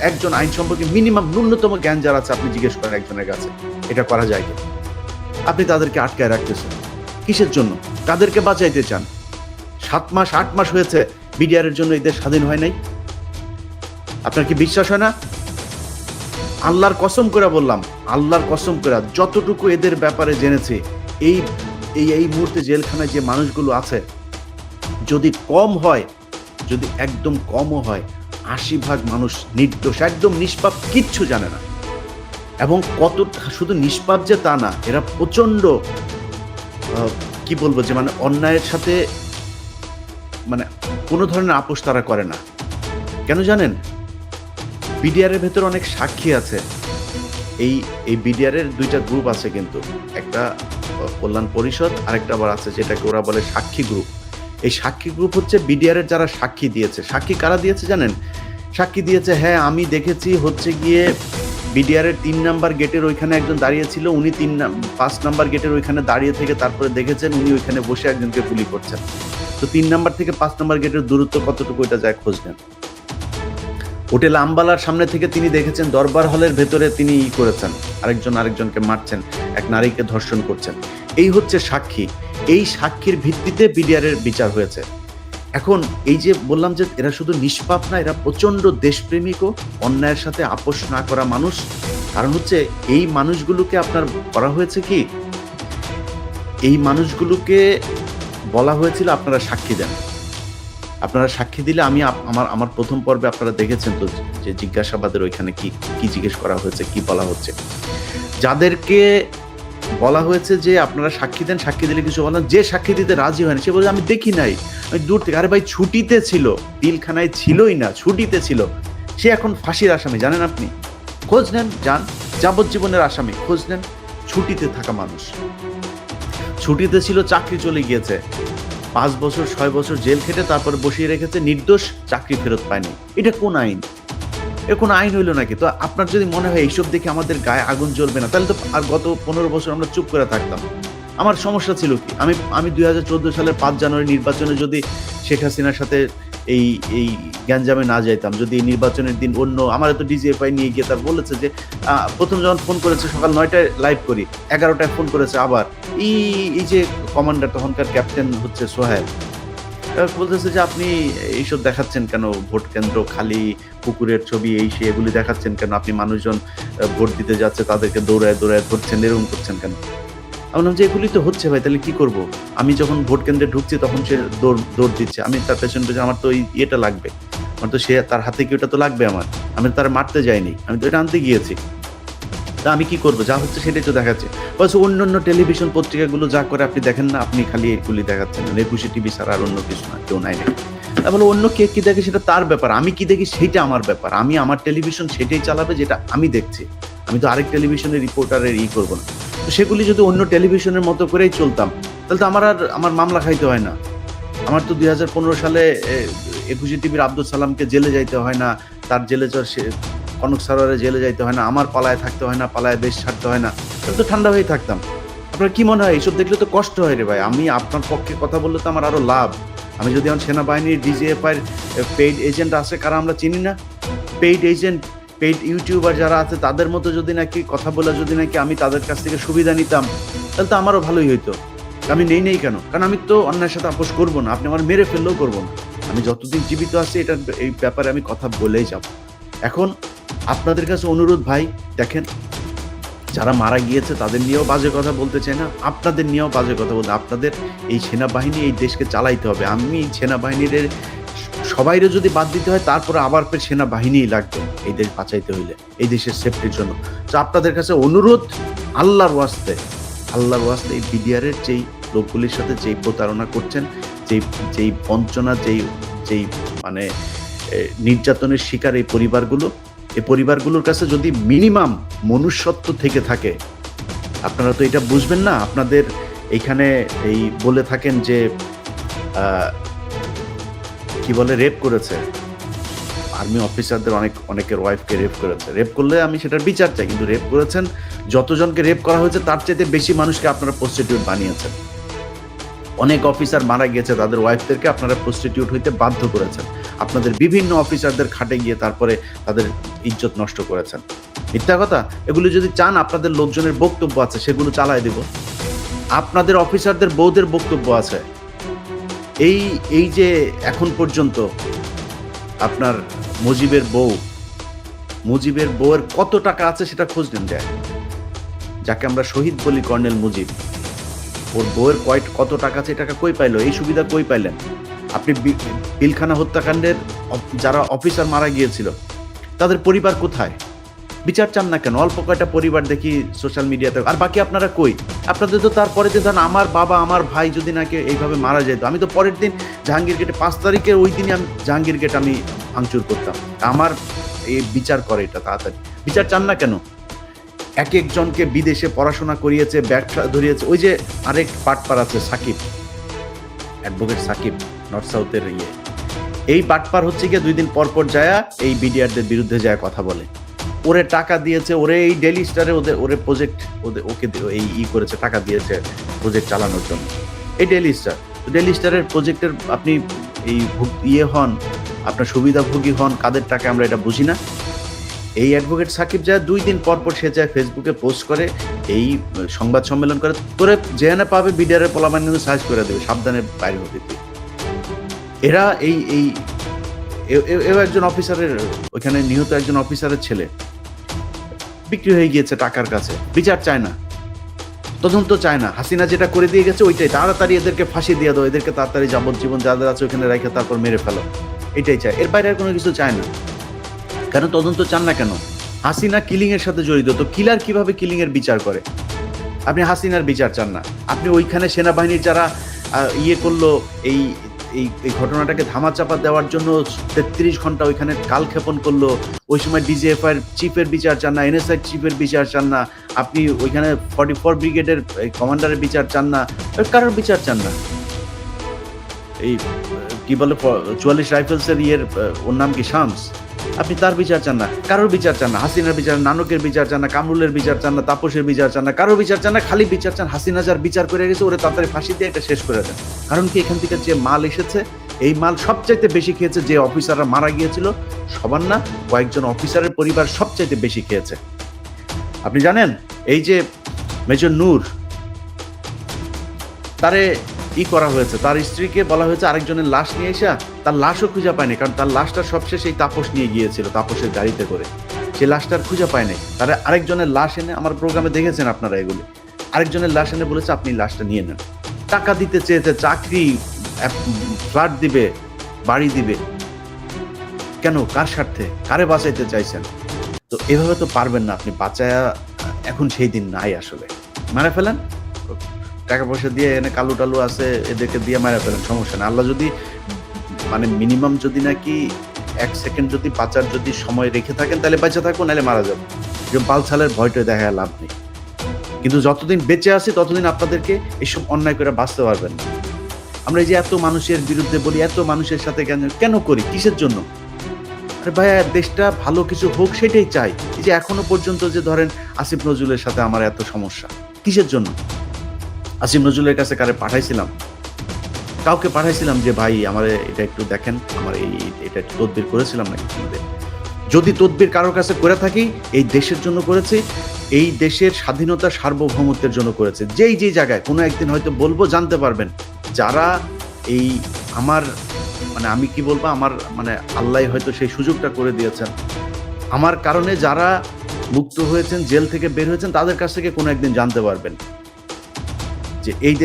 একজন আইন সম্পর্কে মিনিমাম ন্যূনতম জ্ঞান যারা আছে, আপনি জিজ্ঞেস করেন একজনের কাছে, এটা করা যায় কি? আপনি তাদেরকে আটকায় রাখতেছেন কিসের জন্য? তাদেরকে বাঁচাইতে চান। 7 মাস 8 মাস হয়েছে বিডিআর এর জন্য এই দেশ স্বাধীন হয় নাই। আপনার কি বিশ্বাস হয় না? আল্লাহর কসম করে বললাম, আল্লাহর কসম করে, যতটুকু এদের ব্যাপারে জেনেছি, এই মুহূর্তে জেলখানায় যে মানুষগুলো আছে, যদি কম হয়, যদি একদম কমও হয়, 80% মানুষ নির্দোষ, একদম নিষ্পাপ, কিচ্ছু জানে না। এবং কত শুধু নিষ্পাপ যে তা না, এরা প্রচন্ড কি বলবো, যে মানে অন্যায়ের সাথে মানে কোনো ধরনের আপোষ তারা করে না। কেন জানেন? বিডিআরের ভেতর অনেক সাক্ষী আছে। এই বিডিআরের ২টা গ্রুপ আছে কিন্তু। একটা কল্যাণ পরিষদ, আরেকটা আবার আছে যেটাকে ওরা বলে সাক্ষী গ্রুপ। এই সাক্ষী গ্রুপ হচ্ছে বিডিআরের যারা সাক্ষী দিয়েছে। সাক্ষী কারা দিয়েছে জানেন? সাক্ষী দিয়েছে, হ্যাঁ আমি দেখেছি হচ্ছে গিয়ে বিডিআরের ৩ নাম্বার গেটের ওইখানে একজন দাঁড়িয়ে ছিল, উনি ৫ নাম্বার গেটের ওইখানে দাঁড়িয়ে থেকে তারপরে দেখেছেন উনি ওইখানে বসে একজনকে গুলি করছেন। তো ৩ নাম্বার থেকে ৫ নাম্বার গেটের দূরত্ব কতটুকু এটা যায় খোঁজ নেন। হোটেল আম্বালার সামনে থেকে তিনি দেখেছেন দরবার হলের ভেতরে তিনি করেছেন, আরেকজনকে মারছেন, এক নারীকে ধর্ষণ করছেন। এই হচ্ছে সাক্ষী। এই সাক্ষীর ভিত্তিতে বিডিআরের বিচার হয়েছে। এখন এই যে বললাম যে এরা শুধু নিষ্পাপ না, এরা প্রচন্ড দেশপ্রেমিকও, অন্যায়ের সাথে আপোষ না করা মানুষ। কারণ হচ্ছে এই মানুষগুলোকে আপনার করা হয়েছে কি, এই মানুষগুলোকে বলা হয়েছিল আপনারা সাক্ষী দেন, আপনারা সাক্ষী দিলে আমি আমার প্রথম পর্বে আপনারা দেখেছেন তো যে জিজ্ঞাসাবাদের ওইখানে কি জিজ্ঞেস করা হয়েছে, কি বলা হচ্ছে। যাদেরকে বলা হয়েছে যে আপনারা সাক্ষী দেন, সাক্ষী দিলে কিছু বলেন, যে সাক্ষী দিতে রাজি হয়নি সে বলে আমি দেখি নাই, আমি দূর থেকে, আরে ভাই ছুটিতে ছিল, পিলখানায় ছিলই না, ছুটিতে ছিল, সে এখন ফাঁসির আসামি। জানেন আপনি? খোঁজ নেন, যান, যাবজ্জীবনের আসামি, খোঁজ নেন। ছুটিতে থাকা মানুষ, ছুটিতে ছিল, চাকরি চলে গিয়েছে, ৫ বছর ৬ বছর জেল খেটে তারপরে বসিয়ে রেখেছে, নির্দোষ, চাকরি ফেরত পায়নি। এটা কোন আইন? এর কোনো আইন হইল নাকি? তো আপনার যদি মনে হয় এইসব দেখে আমাদের গায়ে আগুন জ্বলবে না, তাহলে তো আর গত ১৫ বছর আমরা চুপ করে থাকতাম। আমার সমস্যা ছিল কি? আমি ২০১৪ সালের ৫ জানুয়ারি নির্বাচনে যদি শেখ হাসিনার সাথে এই গ্যাঞ্জামে না যাইতাম, যদি নির্বাচনের দিন অন্য আমার তো ডিজিএফআই নিয়ে গিয়ে তার বলেছে যে প্রথম যখন ফোন করেছে সকাল ৯টায় লাইভ করি, ১১টায় ফোন করেছে আবার এই যে কমান্ডার তখনকার ক্যাপ্টেন হচ্ছে সোহেল, বলতেছে যে আপনি এইসব দেখাচ্ছেন কেন, ভোট কেন্দ্র খালি, পুকুরের ছবি, এই সে এগুলি দেখাচ্ছেন কেন, আপনি মানুষজন ভোট দিতে যাচ্ছে তাদেরকে দৌড়ায় ধরছেন, এরকম করছেন কেন? আমি বললাম যে এগুলি তো হচ্ছে ভাই, তাহলে কি করব? আমি যখন ভোট কেন্দ্রে ঢুকছি তখন সে দৌড় দিচ্ছে, আমি তার পেছন আমার তো ইয়েটা লাগবে, আমার তো সে তার হাতে কি ওটা তো লাগবে, আমি তার মারতে যাইনি, আমি তো এটা আনতে গিয়েছি, তা আমি কি করবো? যা হচ্ছে সেটাই তো দেখাচ্ছে। বলছে অন্য টেলিভিশন পত্রিকাগুলো যা করে আপনি দেখেন না, আপনি খালি এগুলি দেখাচ্ছেন, ২১ টিভি ছাড়া আর অন্য কিছু না, কেউ নাই নাকি? তাহলে অন্য কে কি দেখে সেটা তার ব্যাপার, আমি কি দেখি সেইটা আমার ব্যাপার, আমি আমার টেলিভিশন সেটাই চালাবে যেটা আমি দেখছি, আমি তো আরেক টেলিভিশনের রিপোর্টারের করবো না। তো সেগুলি যদি অন্য টেলিভিশনের মতো করেই চলতাম তাহলে তো আমার মামলা খাইতে হয় না। আমার তো ২০১৫ সালে ২১ টিভির আব্দুল সালামকে জেলে যাইতে হয় না, তার জেলে কনক সারোয়ারে জেলে যাইতে হয় না, আমার পালায় থাকতে হয় না, পালায় দেশ ছাড়তে হয় না, তাহলে তো ঠান্ডা হয়ে থাকতাম। আপনার কি মনে হয় এইসব দেখলে তো কষ্ট হয় রে ভাই? আমি আপনার পক্ষে কথা বললে তো আমার আরো লাভ। আমি যদি আমার সেনাবাহিনীর ডিজিএফআই পেইড এজেন্ট আছে, কারা আমরা চিনি না, পেইড এজেন্ট, পেইড ইউটিউবার যারা আছে তাদের মতো যদি নাকি কথা বলে যদি নাকি আমি তাদের কাছ থেকে সুবিধা নিতাম তাহলে তো আমারও ভালোই হইতো। আমি নেই কেন? কারণ আমি তো অন্যায়ের সাথে আপোষ করবো না, আপনি আমার মেরে ফেললেও করবো না। আমি যতদিন জীবিত আছি এই ব্যাপারে আমি কথা বলেই যাব। এখন আপনাদের কাছে অনুরোধ ভাই, দেখেন যারা মারা গিয়েছে তাদের নিয়েও বাজে কথা বলতে চাই না, আপনাদের নিয়েও বাজে কথা বলতে, আপনাদের এই সেনাবাহিনী এই দেশকে চালাইতে হবে। আমি সেনাবাহিনীর সবাইরে যদি বাদ দিতে হয় তারপরে আবার ফের সেনাবাহিনীই লাগবে এই দেশ বাঁচাইতে হইলে, এই দেশের সেফটির জন্য। তো আপনাদের কাছে অনুরোধ, আল্লাহর ওয়াস্তে এই বিডিআরের যেই লোকগুলির সাথে যেই প্রতারণা করছেন, যেই বঞ্চনা, যেই মানে নির্যাতনের শিকার এই পরিবারগুলোর কাছে যদি মিনিমাম মনুষ্যত্ব থেকে থাকে, আপনারা তো এটা বুঝবেন না। আপনাদের এইখানে এই বলে থাকেন যে কি বলে, রেপ করেছে, আর্মি অফিসারদের অনেকের ওয়াইফকে রেপ করেছে। রেপ করলে আমি সেটার বিচার চাই, কিন্তু রেপ করেছেন, যতজনকে রেপ করা হয়েছে তার চাইতে বেশি মানুষকে আপনারা প্রস্টিটিউট বানিয়েছেন। অনেক অফিসার মারা গিয়েছে, তাদের ওয়াইফদেরকে আপনারা প্রস্টিটিউট হইতে বাধ্য করেছেন। আপনাদের বিভিন্ন অফিসারদের খাটে গিয়ে তারপরে তাদের ইজ্জত নষ্ট করেছেন। মিথ্যা কথা। এগুলো যদি চান, আপনাদের লোকজনের বক্তব্য আছে, সেগুলো চালায় দেব। আপনাদের অফিসারদের বউদের বক্তব্য আছে। এই যে এখন পর্যন্ত আপনার মুজিবের বউয়ের কত টাকা আছে সেটা খোঁজ নেন যায়, যাকে আমরা শহীদ বলি, কর্নেল মুজিব, ওর বউয়ের কত টাকা আছে, টাকা কই পাইলো, এই সুবিধা কই পাইলেন আপনি? পিলখানা হত্যাকাণ্ডের যারা অফিসার মারা গিয়েছিল তাদের পরিবার কোথায়? বিচার চান না কেন? অল্প কয়টা পরিবার দেখি সোশ্যাল মিডিয়াতে, আর বাকি আপনারা কই? আপনাদের তো তারপরে যে ধরেন আমার বাবা আমার ভাই যদি নাকি এইভাবে মারা যেত, আমি তো পরের দিন জাহাঙ্গীর গেটে 5 তারিখের ওই দিনই আমি জাহাঙ্গীর গেট আমি ভাঙচুর করতাম। আমার এই বিচার করে এটা তাড়াতাড়ি। বিচার চান না কেন? এক একজনকে বিদেশে পড়াশোনা করিয়েছে, ব্যবসা ধরিয়েছে। ওই যে আরেক পাটপার আছে সাকিব, অ্যাডভোকেট সাকিব, নর্থ সাউথের এই বাটপার হচ্ছে গিয়ে 2 দিন পর পর যায়া এই বিডিআরদের বিরুদ্ধে যায় কথা বলে। ওরে টাকা দিয়েছে, ওরে এই ডেইলি স্টারে ওরে প্রজেক্ট ওকে এই করেছে, টাকা দিয়েছে প্রজেক্ট চালানোর জন্য। এই ডেইলি স্টারের প্রজেক্টের আপনি এই হন, আপনার সুবিধাভোগী হন, কাদের টাকা আমরা এটা বুঝি না। এই অ্যাডভোকেট সাকিব যায় 2 দিন পর পর সে যায় ফেসবুকে পোস্ট করে, এই সংবাদ সম্মেলন করে, তোরে যেখানে পাবে বিডিআরের পোলাপান কিন্তু সার্চ করে দেবে, সাবধানে বাইরে হতে তুই। এরা এও একজন অফিসারের, ওইখানে নিহত একজন অফিসারের ছেলে বিক্রি হয়ে গিয়েছে টাকার কাছে। বিচার চায় না, তদন্ত চায় না। হাসিনা যেটা করে দিয়ে গেছে ওইটাই, তাড়াতাড়ি এদেরকে ফাঁসি দিয়ে দাও, এদেরকে তাড়াতাড়ি যাবজ্জীবন যাদের আছে ওইখানে রেখে তারপর মেরে ফেলো, এটাই চায়। এর বাইরে আর কোনো কিছু চায় না। কেন তদন্ত চান না কেন? হাসিনা কিলিং এর সাথে জড়িত, তো কিলার কিভাবে কিলিং এর বিচার করে? আপনি হাসিনার বিচার চান না। আপনি ওইখানে সেনাবাহিনীর যারা করলো এই এই ঘটনাটাকে ধামাচাপা দেওয়ার জন্য 33 ঘন্টা ওইখানে কালক্ষেপণ করলো, ওই সময় ডিজিএফআই চিফের বিচার চান না, এনএসআই চিফের বিচার চান না, আপনি ওইখানে 44 ব্রিগেডের কমান্ডারের বিচার চান না, কারোর বিচার চান না। এই কি বলে 44 রাইফেলসের ওর নাম কি শামস, আপনি তার বিচার চান না, কারোর বিচার চান না। হাসিনার বিচার, নানকের বিচার চান না, কামরুলের বিচার চান না, তাপসের বিচার চান না, কারোর বিচার চান না। খালি বিচার চান হাসিনা যার বিচার করে গেছে ওরে তাড়াতাড়ি ফাঁসি দিয়ে এটা শেষ করে দেন। কারণ কি, এখান থেকে যে মাল এসেছে এই মাল সবচাইতে বেশি খেয়েছে যে অফিসাররা মারা গিয়েছিল, সবার না, কয়েকজন অফিসারের পরিবার সবচাইতে বেশি খেয়েছে। আপনি জানেন এই যে মেজর নূর, তারে করা হয়েছে, তার স্ত্রীকে বলা হয়েছে আরেকজনের লাশ নিয়ে এসে, তার লাশও খুঁজে পায়নি, কারণ তার লাশটা সবশেষে এই তাপস নিয়ে গিয়েছিল, তাপসের গাড়িতে করে। সে লাশটার খুঁজে পায়নি, তারা আরেকজনের লাশ এনে, আমার প্রোগ্রামে দেখেছেন আপনারা এগুলি, আরেকজনের লাশ এনে বলেছে আপনি লাশটা নিয়ে নেন। টাকা দিতে চেয়েছে, চাকরি, ফ্ল্যাট দিবে, বাড়ি দিবে। কেন? কার স্বার্থে? কারে বাঁচাইতে চাইছেন? তো এভাবে তো পারবেন না আপনি বাঁচায়া। এখন সেই দিন নাই, আসলে মারা ফেলেন, টাকা পয়সা দিয়ে এনে কালু টালু আছে এদেরকে দিয়ে মারা ফেলেন, সমস্যা না। আল্লাহ যদি মানে মিনিমাম যদি নাকি 1 সেকেন্ড যদি বাঁচার যদি সময় রেখে থাকেন তাহলে বেঁচে থাকবো, নাহলে মারা যাবো। যে বালছালের ভয়টা দেখা লাভ নেই। কিন্তু যতদিন বেঁচে আছি ততদিন আপনাদেরকে এসব অন্যায় করে বাঁচতে পারবেন না। আমরা এই যে এত মানুষের বিরুদ্ধে বলি, এত মানুষের সাথে কেন করি, কিসের জন্য? আরে ভাইয়া, দেশটা ভালো কিছু হোক সেটাই চাই। এই যে এখনো পর্যন্ত যে ধরেন আসিফ নজরুলের সাথে আমার এত সমস্যা, কিসের জন্য? আসিফ নজরুলের কাছে কারে পাঠাইছিলাম, কাউকে পাঠাইছিলাম যে ভাই আমার এটা একটু দেখেন, আমার এটা একটু তদবির করেছিলাম নাকি? যদি তদবির কারোর কাছে করে থাকি, এই দেশের জন্য করেছে, এই দেশের স্বাধীনতা সার্বভৌমত্বের জন্য করেছে। যেই জায়গায় কোনো একদিন হয়তো বলবো, জানতে পারবেন যারা এই আমার মানে আমি কি বলবো, আমার মানে আল্লাহ হয়তো সেই সুযোগটা করে দিয়েছেন, আমার কারণে যারা মুক্ত হয়েছেন, জেল থেকে বের হয়েছেন, তাদের কাছ থেকে কোনো একদিন জানতে পারবেন যে এই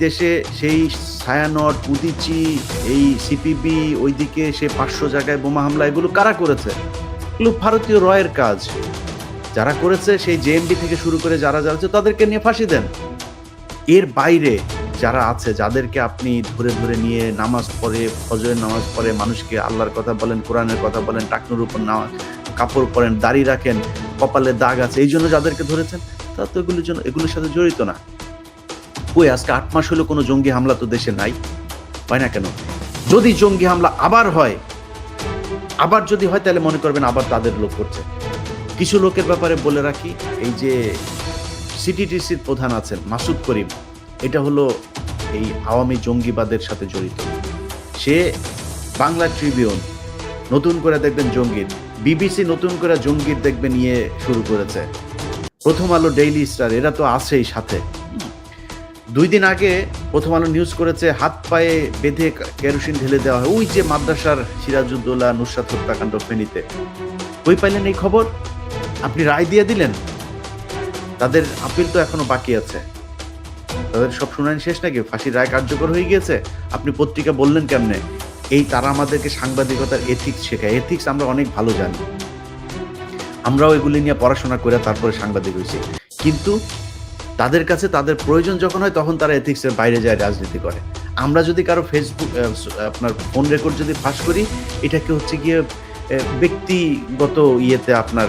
দেশে সেই ছায়ানট, উদিচি, এই সিপিবি, ওইদিকে সে 500 জায়গায় বোমা হামলা, এগুলো কারা করেছে? এগুলো ভারতীয় রয়ের কাজ। যারা করেছে সেই জেএমবি থেকে শুরু করে যারা আছে তাদেরকে নিয়ে ফাঁসি দেন। এর বাইরে যারা আছে, যাদেরকে আপনি ধরে ধরে নিয়ে নামাজ পড়ে, ফজরের নামাজ পড়ে, মানুষকে আল্লাহর কথা বলেন, কোরআনের কথা বলেন, টাকনুর উপর কাপড় পরেন, দাড়ি রাখেন, কপালে দাগ আছে, এই জন্য যাদেরকে ধরেছেন, তা তো এগুলোর সাথে জড়িত না। ওই আজকে 8 মাস হলো কোনো জঙ্গি হামলা তো দেশে নাই, হয় না কেন? যদি জঙ্গি হামলা আবার যদি হয় তাহলে মনে করবেন আবার তাদের লোক করছে। কিছু লোকের ব্যাপারে বলে রাখি, এই যে সিটিটিসির প্রধান আছেন মাসুদ করিম, এটা হলো এই আওয়ামী জঙ্গিবাদের সাথে জড়িত। সে বাংলা ট্রিবিউন নতুন করে দেখবেন জঙ্গির, বিবিসি নতুন করে জঙ্গির দেখবে নিয়ে শুরু করেছে, প্রথম আলো, ডেইলি স্টার, এরা তো আছেই সাথে। 2 দিন আগে প্রথম আলো নিউজ করেছে হাত পায়ে বেঁধে কেরোসিন ঢেলে দেওয়া হয় ওই যে মাদ্রাসার সিরাজউদ্দৌলা নুসরাত হত্যাকাণ্ড ফেনীতে। কই পাইলেন এই খবর? আপনি রায় দিয়ে দিলেন, তাদের আপিল তো এখনো বাকি আছে, তাদের সব শুনানি শেষ নাকি? ফাঁসির রায় কার্যকর হয়ে গিয়েছে, আপনি পত্রিকা বললেন কেমনে? তারা আমাদেরকে সাংবাদিকতার এথিক্স শেখায়। এথিক্স আমরা অনেক ভালো জানি। আমরাও এগুলি নিয়ে পড়াশোনা করে তারপরে সাংবাদিক হয়েছি, কিন্তু তাদের কাছে তাদের প্রয়োজন যখন হয় তখন তারা এথিক্সের বাইরে যায়, রাজনীতি করে। আমরা যদি কারো ফেসবুক আপনার ফোন রেকর্ড যদি ফাঁস করি, এটাকে হচ্ছে গিয়ে ব্যক্তিগত ইয়েতে আপনার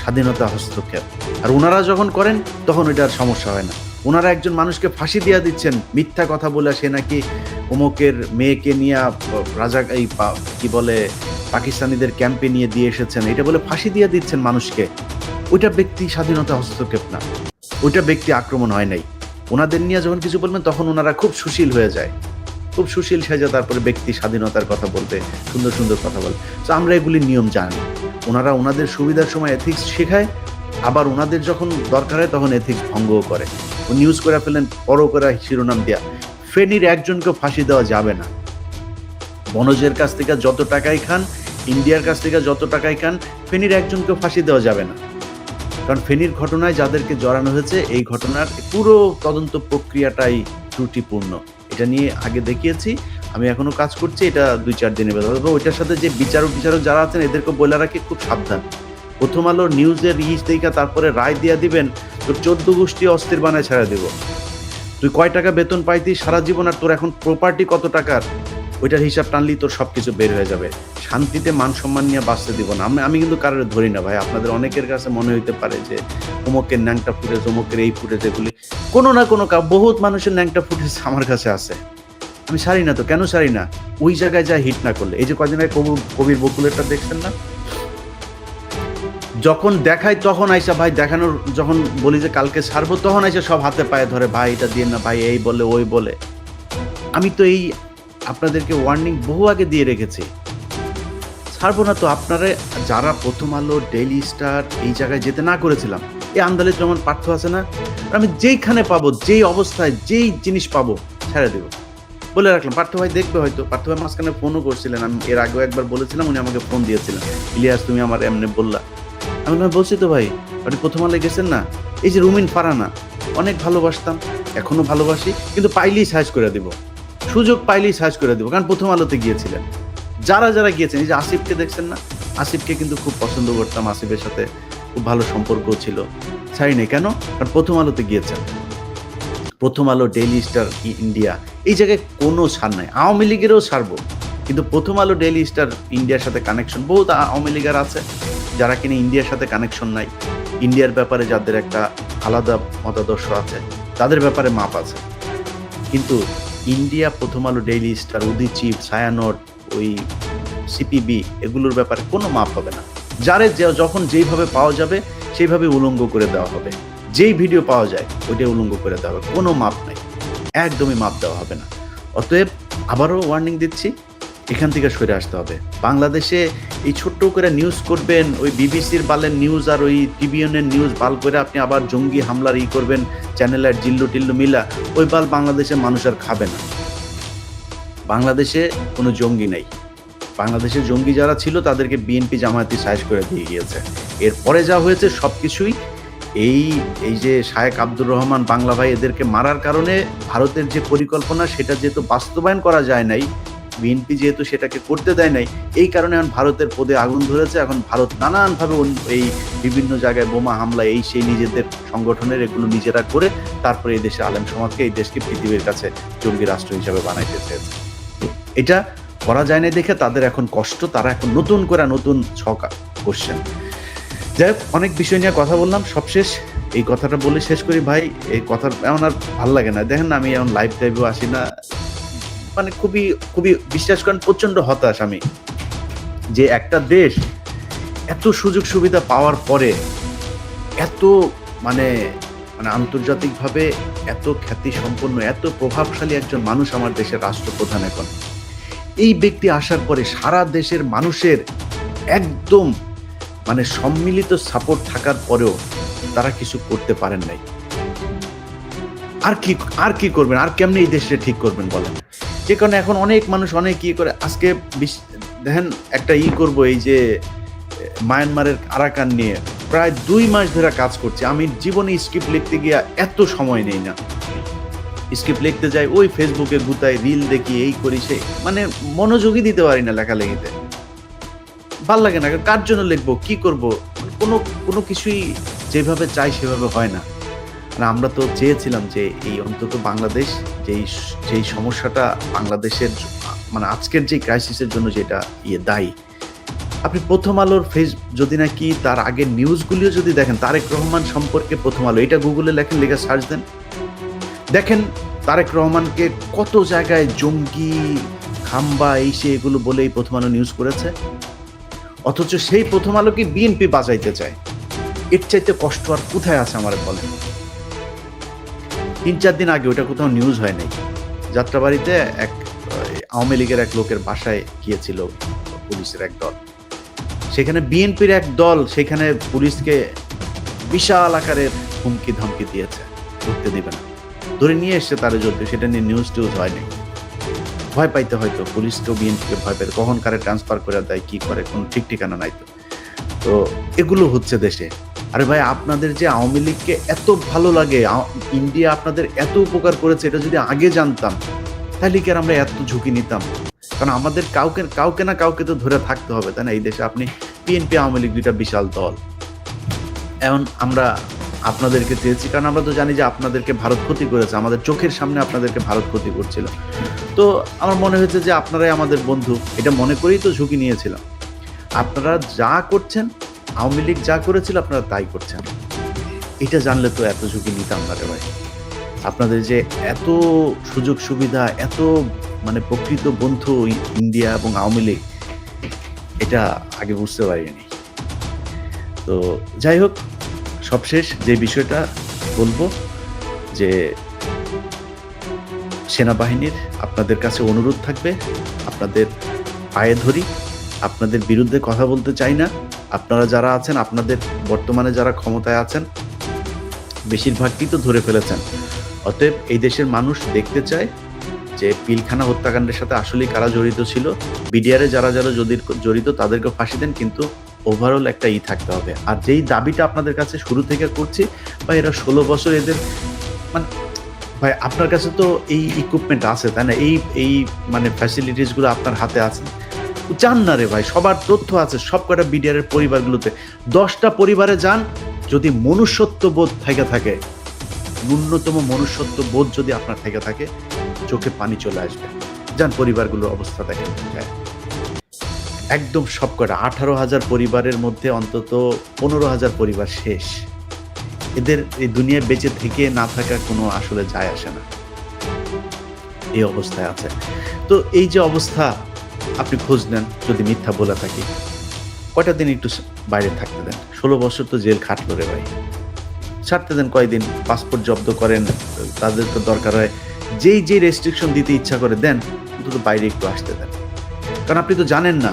স্বাধীনতা হস্তক্ষেপ। আর ওনারা যখন করেন তখন ওইটার সমস্যা হয় না। ওনারা একজন মানুষকে ফাঁসি দিয়ে দিচ্ছেন মিথ্যা কথা বলে, সে নাকি অমুকের মেয়েকে নিয়ে রাজা এই কি বলে পাকিস্তানিদের ক্যাম্পে নিয়ে দিয়ে এসেছেন, এটা বলে ফাঁসি দিয়ে দিচ্ছেন মানুষকে। ওইটা ব্যক্তি স্বাধীনতা হস্তক্ষেপ না, ওইটা ব্যক্তি আক্রমণ হয় নাই। ওনাদের নিয়ে যখন কিছু বলবেন তখন ওনারা খুব সুশীল হয়ে যায়, খুব সুশীল সেজে তারপরে ব্যক্তি স্বাধীনতার কথা বলতে, সুন্দর সুন্দর কথা বলে। তো আমরা এগুলি নিয়ম জানি। ওনারা ওনাদের সুবিধার সময় এথিক্স শেখায়, আবার ওনাদের যখন দরকার হয় তখন এথিক্স ভঙ্গও করে। ও নিউজ করে ফেলেন বড় করে শিরোনাম দেয়া, ফেনীর একজনকেও ফাঁসি দেওয়া যাবে না। বনজের কাছ থেকে যত টাকাই খান, ইন্ডিয়ার কাছ থেকে যত টাকাই খান, ফেনীর একজনকেও ফাঁসি দেওয়া যাবে না। কারণ ফেনীর ঘটনায় যাদেরকে জড়ানো হয়েছে, এই ঘটনার পুরো তদন্ত প্রক্রিয়াটাই ত্রুটিপূর্ণ। এটা নিয়ে আগে দেখিয়েছি, আমি এখনো কাজ করছি, এটা 2-4 দিনের ভেতর হবে। ওইটার সাথে যে বিচারক যারা আছেন এদেরকে বলে রাখি খুব সাবধান। প্রথম আলোর নিউজের দেখা তারপরে রায় দিয়া দিবেন, তোর 14 গোষ্ঠী অস্থির বানায় ছেড়ে দিব। তুই কয় টাকা বেতন পাইতি সারা জীবন, আর তোর এখন প্রপার্টি কত টাকার, ওইটার হিসাব টানলেই তোর সবকিছু বের হয়ে যাবে। শান্তিতে মান সম্মান নিয়ে বাঁচতে দিব না। আমি কিন্তু কারোর ধরি না ভাই। আপনাদের অনেকের কাছে মনে হইতে পারে যে অমুকের ন্যাংটা ফুটেজ, অমুকের এই ফুটেজ, এগুলি কোনো না কোনো বহুত মানুষের ন্যাংটা ফুটেজ আমার কাছে আছে। আমি সারি না তো, কেন সারি না? ওই জায়গায় যা হিট না করলে। এই যে কদিন আগে কবির বকুলেরটা দেখছেন না, যখন দেখাই তখন আইসা ভাই দেখানোর, যখন বলি যে কালকে ছাড়বো তখন আইসা সব হাতে পায়ে ধরে, ভাই এটা দিয়ে না ভাই, এই বলে ওই বলে। আমি তো এই আপনাদেরকে ওয়ার্নিং বহু আগে দিয়ে রেখেছি, ছাড়বো না তো। আপনারা যারা প্রথম আলো, ডেইলি স্টার এই জায়গায় যেতে না করেছিলাম, এই আন্দালিত রহমান পার্থ আছে না, আমি যেইখানে পাবো, যেই অবস্থায় যেই জিনিস পাবো ছেড়ে দেবো বলে রাখলাম। পার্থ ভাই দেখবে হয়তো, পার্থ ভাই মাঝখানে ফোনও করছিলেন, আমি এর আগেও একবার বলেছিলাম, উনি আমাকে ফোন দিয়েছিলেন, ইলিয়াস তুমি আমার এমনি বললা। আমি বলছি তো ভাই, আপনি প্রথম আলো গেছেন না, এই যে রুমিন ফারানা, অনেক ভালোবাসতাম, এখনো ভালোবাসি, কিন্তু পাইলেই সার্চ করে দিব, সুযোগ পাইলেই সার্চ করে দিব, কারণ প্রথম আলোতে গিয়েছিলেন। যারা গিয়েছেন, এই যে আসিফকে দেখছেন না, আসিফকে কিন্তু খুব পছন্দ করতাম, আসিফের সাথে খুব ভালো সম্পর্ক ছিল, ছাড়ি নেই। কেন? কারণ প্রথম আলোতে গিয়েছেন। প্রথম আলো, ডেইলি স্টার, ইন্ডিয়া, এই জায়গায় কোনো ছাড় নাই। আওয়ামী লীগেরও ছাড়বো, কিন্তু প্রথম আলো, ডেইলি স্টার ইন্ডিয়ার সাথে কানেকশন, বহুত আওয়ামী লীগের আছে যারা কিনা ইন্ডিয়ার সাথে কানেকশন নাই, ইন্ডিয়ার ব্যাপারে যাদের একটা আলাদা মতাদর্শ আছে, তাদের ব্যাপারে মাপ আছে। কিন্তু ইন্ডিয়া, প্রথম আলো, ডেইলি স্টার, উদয়চিপ, ছায়ানট, ওই সিপিবি, এগুলোর ব্যাপারে কোনো মাপ হবে না। যারে যখন যেইভাবে পাওয়া যাবে সেইভাবে উলঙ্গ করে দেওয়া হবে, যেই ভিডিও পাওয়া যায় ওইটাই উলঙ্গ করে দেওয়া হবে, কোনো মাপ নাই, একদমই মাপ দেওয়া হবে না। অতএব আবারও ওয়ার্নিং দিচ্ছি, এখান থেকে সরে আসতে হবে। বাংলাদেশে এই ছোট্ট করে নিউজ করবেন, ওই বিবিসির বালের নিউজ আর ওই টিভিএনের নিউজ বাল করে আপনি আবার জঙ্গি হামলার করবেন, চ্যানেলের জিল্লু টিল্লু মিলা, ওই বাল বাংলাদেশের মানুষ আর খাবে না। বাংলাদেশে কোনো জঙ্গি নেই। বাংলাদেশে জঙ্গি যারা ছিল তাদেরকে বিএনপি জামায়াতি সাইজ করে দিয়ে গিয়েছে। এরপরে যা হয়েছে সবকিছুই এই যে শায়েখ আব্দুর রহমান, বাংলা ভাই, এদেরকে মারার কারণে ভারতের যে পরিকল্পনা সেটা যেহেতু বাস্তবায়ন করা যায় নাই, বিএনপি যেহেতু সেটাকে করতে দেয় নাই, এই কারণে এখন ভারতের পদে আগুন ধরেছে। এখন ভারত নানানভাবে এই বিভিন্ন জায়গায় বোমা হামলা, এই সেই নিজেদের সংগঠনের এগুলো নিজেরা করে তারপরে এই দেশে আলেম সমাজকে, এই দেশকে পৃথিবীর কাছে জঙ্গি রাষ্ট্র হিসাবে বানাইতে চেয়েছে। এটা করা যায় না দেখে তাদের এখন কষ্ট, তারা এখন নতুন করে নতুন ছক করছেন। যাই হোক, অনেক বিষয় নিয়ে কথা বললাম, সবশেষ এই কথাটা বলে শেষ করি ভাই। এই কথা এমন আর ভাল লাগে না, দেখেন না আমি এখন লাইভ টাইভেও আসি না, মানে খুবই খুবই বিশ্বাস করেন প্রচন্ড হতাশ আমি, যে একটা দেশ এত সুযোগ সুবিধা পাওয়ার পরে এত মানে আন্তর্জাতিকভাবে এত খ্যাতি সম্পন্ন, এত প্রভাবশালী একজন মানুষ আমার দেশের রাষ্ট্রপ্রধান এখন, এই ব্যক্তি আসার পরে সারা দেশের মানুষের একদম সম্মিলিত সাপোর্ট থাকার পরেও তারা কিছু করতে পারেন নাই। আর কি করবেন, আর কেমনে এই দেশে ঠিক করবেন বলেন? যে কারণে এখন অনেক মানুষ অনেক করে, আজকে দেখেন একটা করব, এই যে মায়ানমারের আরাকান নিয়ে প্রায় 2 মাস ধরে কাজ করছি। আমি জীবনে স্ক্রিপ্ট লিখতে গিয়ে এত সময় নেই না, স্ক্রিপ্ট লিখতে যাই ওই ফেসবুকে গুতাই, রিল দেখি, এই করি, সেই মনোযোগই দিতে পারি না লেখালেখিতে, ভাল লাগে না। কার জন্য লিখবো, কি করব, কোনো কোনো কিছুই যেভাবে চাই সেভাবে হয় না। মানে আমরা তো চেয়েছিলাম যে এই অন্তত বাংলাদেশ যেই সমস্যাটা বাংলাদেশের মানে আজকের যে ক্রাইসিসের জন্য যেটা দায়ী। আপনি প্রথম আলোর যদি নাকি তার আগের নিউজগুলিও যদি দেখেন, তারেক রহমান সম্পর্কে প্রথম আলো এটা গুগলে লেখেন, লিখে সার্চ দেন, দেখেন তারেক রহমানকে কত জায়গায় জঙ্গি, খাম্বা, এই সে এগুলো বলেই প্রথম আলো নিউজ করেছে। অথচ সেই প্রথম আলোকে বিএনপি বাঁচাইতে চায়। এর চাইতে কষ্ট আর কোথায় আছে আমার বলেন? ৩-৪ দিন আগে ওটা কোথাও নিউজ হয় নাই, যাত্রাবাড়িতে এক আওয়ামী লীগের এক লোকের বাসায় গিয়েছিল পুলিশের এক দল, সেখানে বিএনপির এক দল সেখানে পুলিশকে বিশাল আকারের হুমকি ধমকি দিয়েছে, ঢুকতে দিবে না, ধরে নিয়ে এসছে তারা, যদিও সেটা নিয়ে নিউজ টিউজ হয়নি। ভয় পাইতে হয়তো পুলিশকেও বিএনপিকে ভয় পাইতে, কখন কারে ট্রান্সফার করে দেয়, কি করে, কোনো ঠিক ঠিকানা নাই। তো এগুলো হচ্ছে দেশে। আরে ভাই, আপনাদের যে আওয়ামী লীগকে এত ভালো লাগে, ইন্ডিয়া আপনাদের এত উপকার করেছে, এটা যদি আগে জানতাম তাহলে কি আর আমরা এত ঝুঁকি নিতাম? কারণ আমাদের কাউকে না কাউকে তো ধরে থাকতে হবে, তাই না? এই দেশে আপনি বিএনপি আওয়ামী লীগ দুইটা বিশাল দল। এখন আমরা আপনাদেরকে চেয়েছি কারণ আমরা তো জানি যে আপনাদেরকে ভারত ক্ষতি করেছে, আমাদের চোখের সামনে আপনাদেরকে ভারত ক্ষতি করছিল। তো আমার মনে হয়েছে যে আপনারাই আমাদের বন্ধু, এটা মনে করেই তো ঝুঁকি নিয়েছিলাম। আপনারা যা করছেন, আওয়ামী লীগ যা করেছিল আপনারা তাই করছেন, এটা জানলে তো এত ঝুঁকি নিতাম না রে ভাই। আপনাদের যে এত সুযোগ সুবিধা, এত মানে প্রকৃত বন্ধু ইন্ডিয়া এবং আওয়ামী লীগ, এটা আগে বুঝতে পারিনি। তো যাই হোক, সবশেষ যে বিষয়টা বলবো যে সেনাবাহিনীর আপনাদের কাছে অনুরোধ থাকবে, আপনাদের পায়ে ধরি, আপনাদের বিরুদ্ধে কথা বলতে চাই না। আপনারা যারা আছেন, আপনাদের বর্তমানে যারা ক্ষমতায় আছেন, বেশিরভাগই তো ধরে ফেলেছেন। অতএব এই দেশের মানুষ দেখতে চায় যে পিলখানা হত্যাকাণ্ডের সাথে আসলেই কারা জড়িত ছিল, বিডিআরে যারা যারা জড়িত তাদেরকে ফাঁসি দেন, কিন্তু ওভারঅল একটা থাকতে হবে। আর যেই দাবিটা আপনাদের কাছে শুরু থেকে করছি, বা এরা 16 বছর এদের মানে ভাই, আপনার কাছে তো এই ইকুইপমেন্ট আছে, তাই না? এই মানে ফ্যাসিলিটিসগুলো আপনার হাতে আছে, যান না রে ভাই, সবার তথ্য আছে সব কটা বিডিআরের পরিবারগুলোতে। 10টা পরিবারে যান, যদি মনুষ্যত্ব বোধ থেকে থাকে, ন্যূনতম মনুষ্যত্ব বোধ যদি আপনার থেকে থাকে, চোখে পানি চলে আসবে। যান পরিবারগুলোর অবস্থা দেখেন, একদম সব কটা 18,000 পরিবারের মধ্যে অন্তত 15,000 পরিবার শেষ। এদের এই দুনিয়ায় বেঁচে থেকে না থাকা কোনো আসলে যায় আসে না, এই অবস্থায় আছে। তো এই যে অবস্থা, আপনি খোঁজ নেন, যদি মিথ্যা বলে থাকি, কয়টা দিন একটু বাইরে থাকতে দেন। 16 বছর তো জেল খাটলো রে ভাই, ছাড়তে দেন কয়দিন, পাসপোর্ট জব্দ করেন, তাদের তো দরকার হয় যেই রেস্ট্রিকশন দিতে ইচ্ছা করে দেন, অন্তত বাইরে একটু আসতে দেন। কারণ আপনি তো জানেন না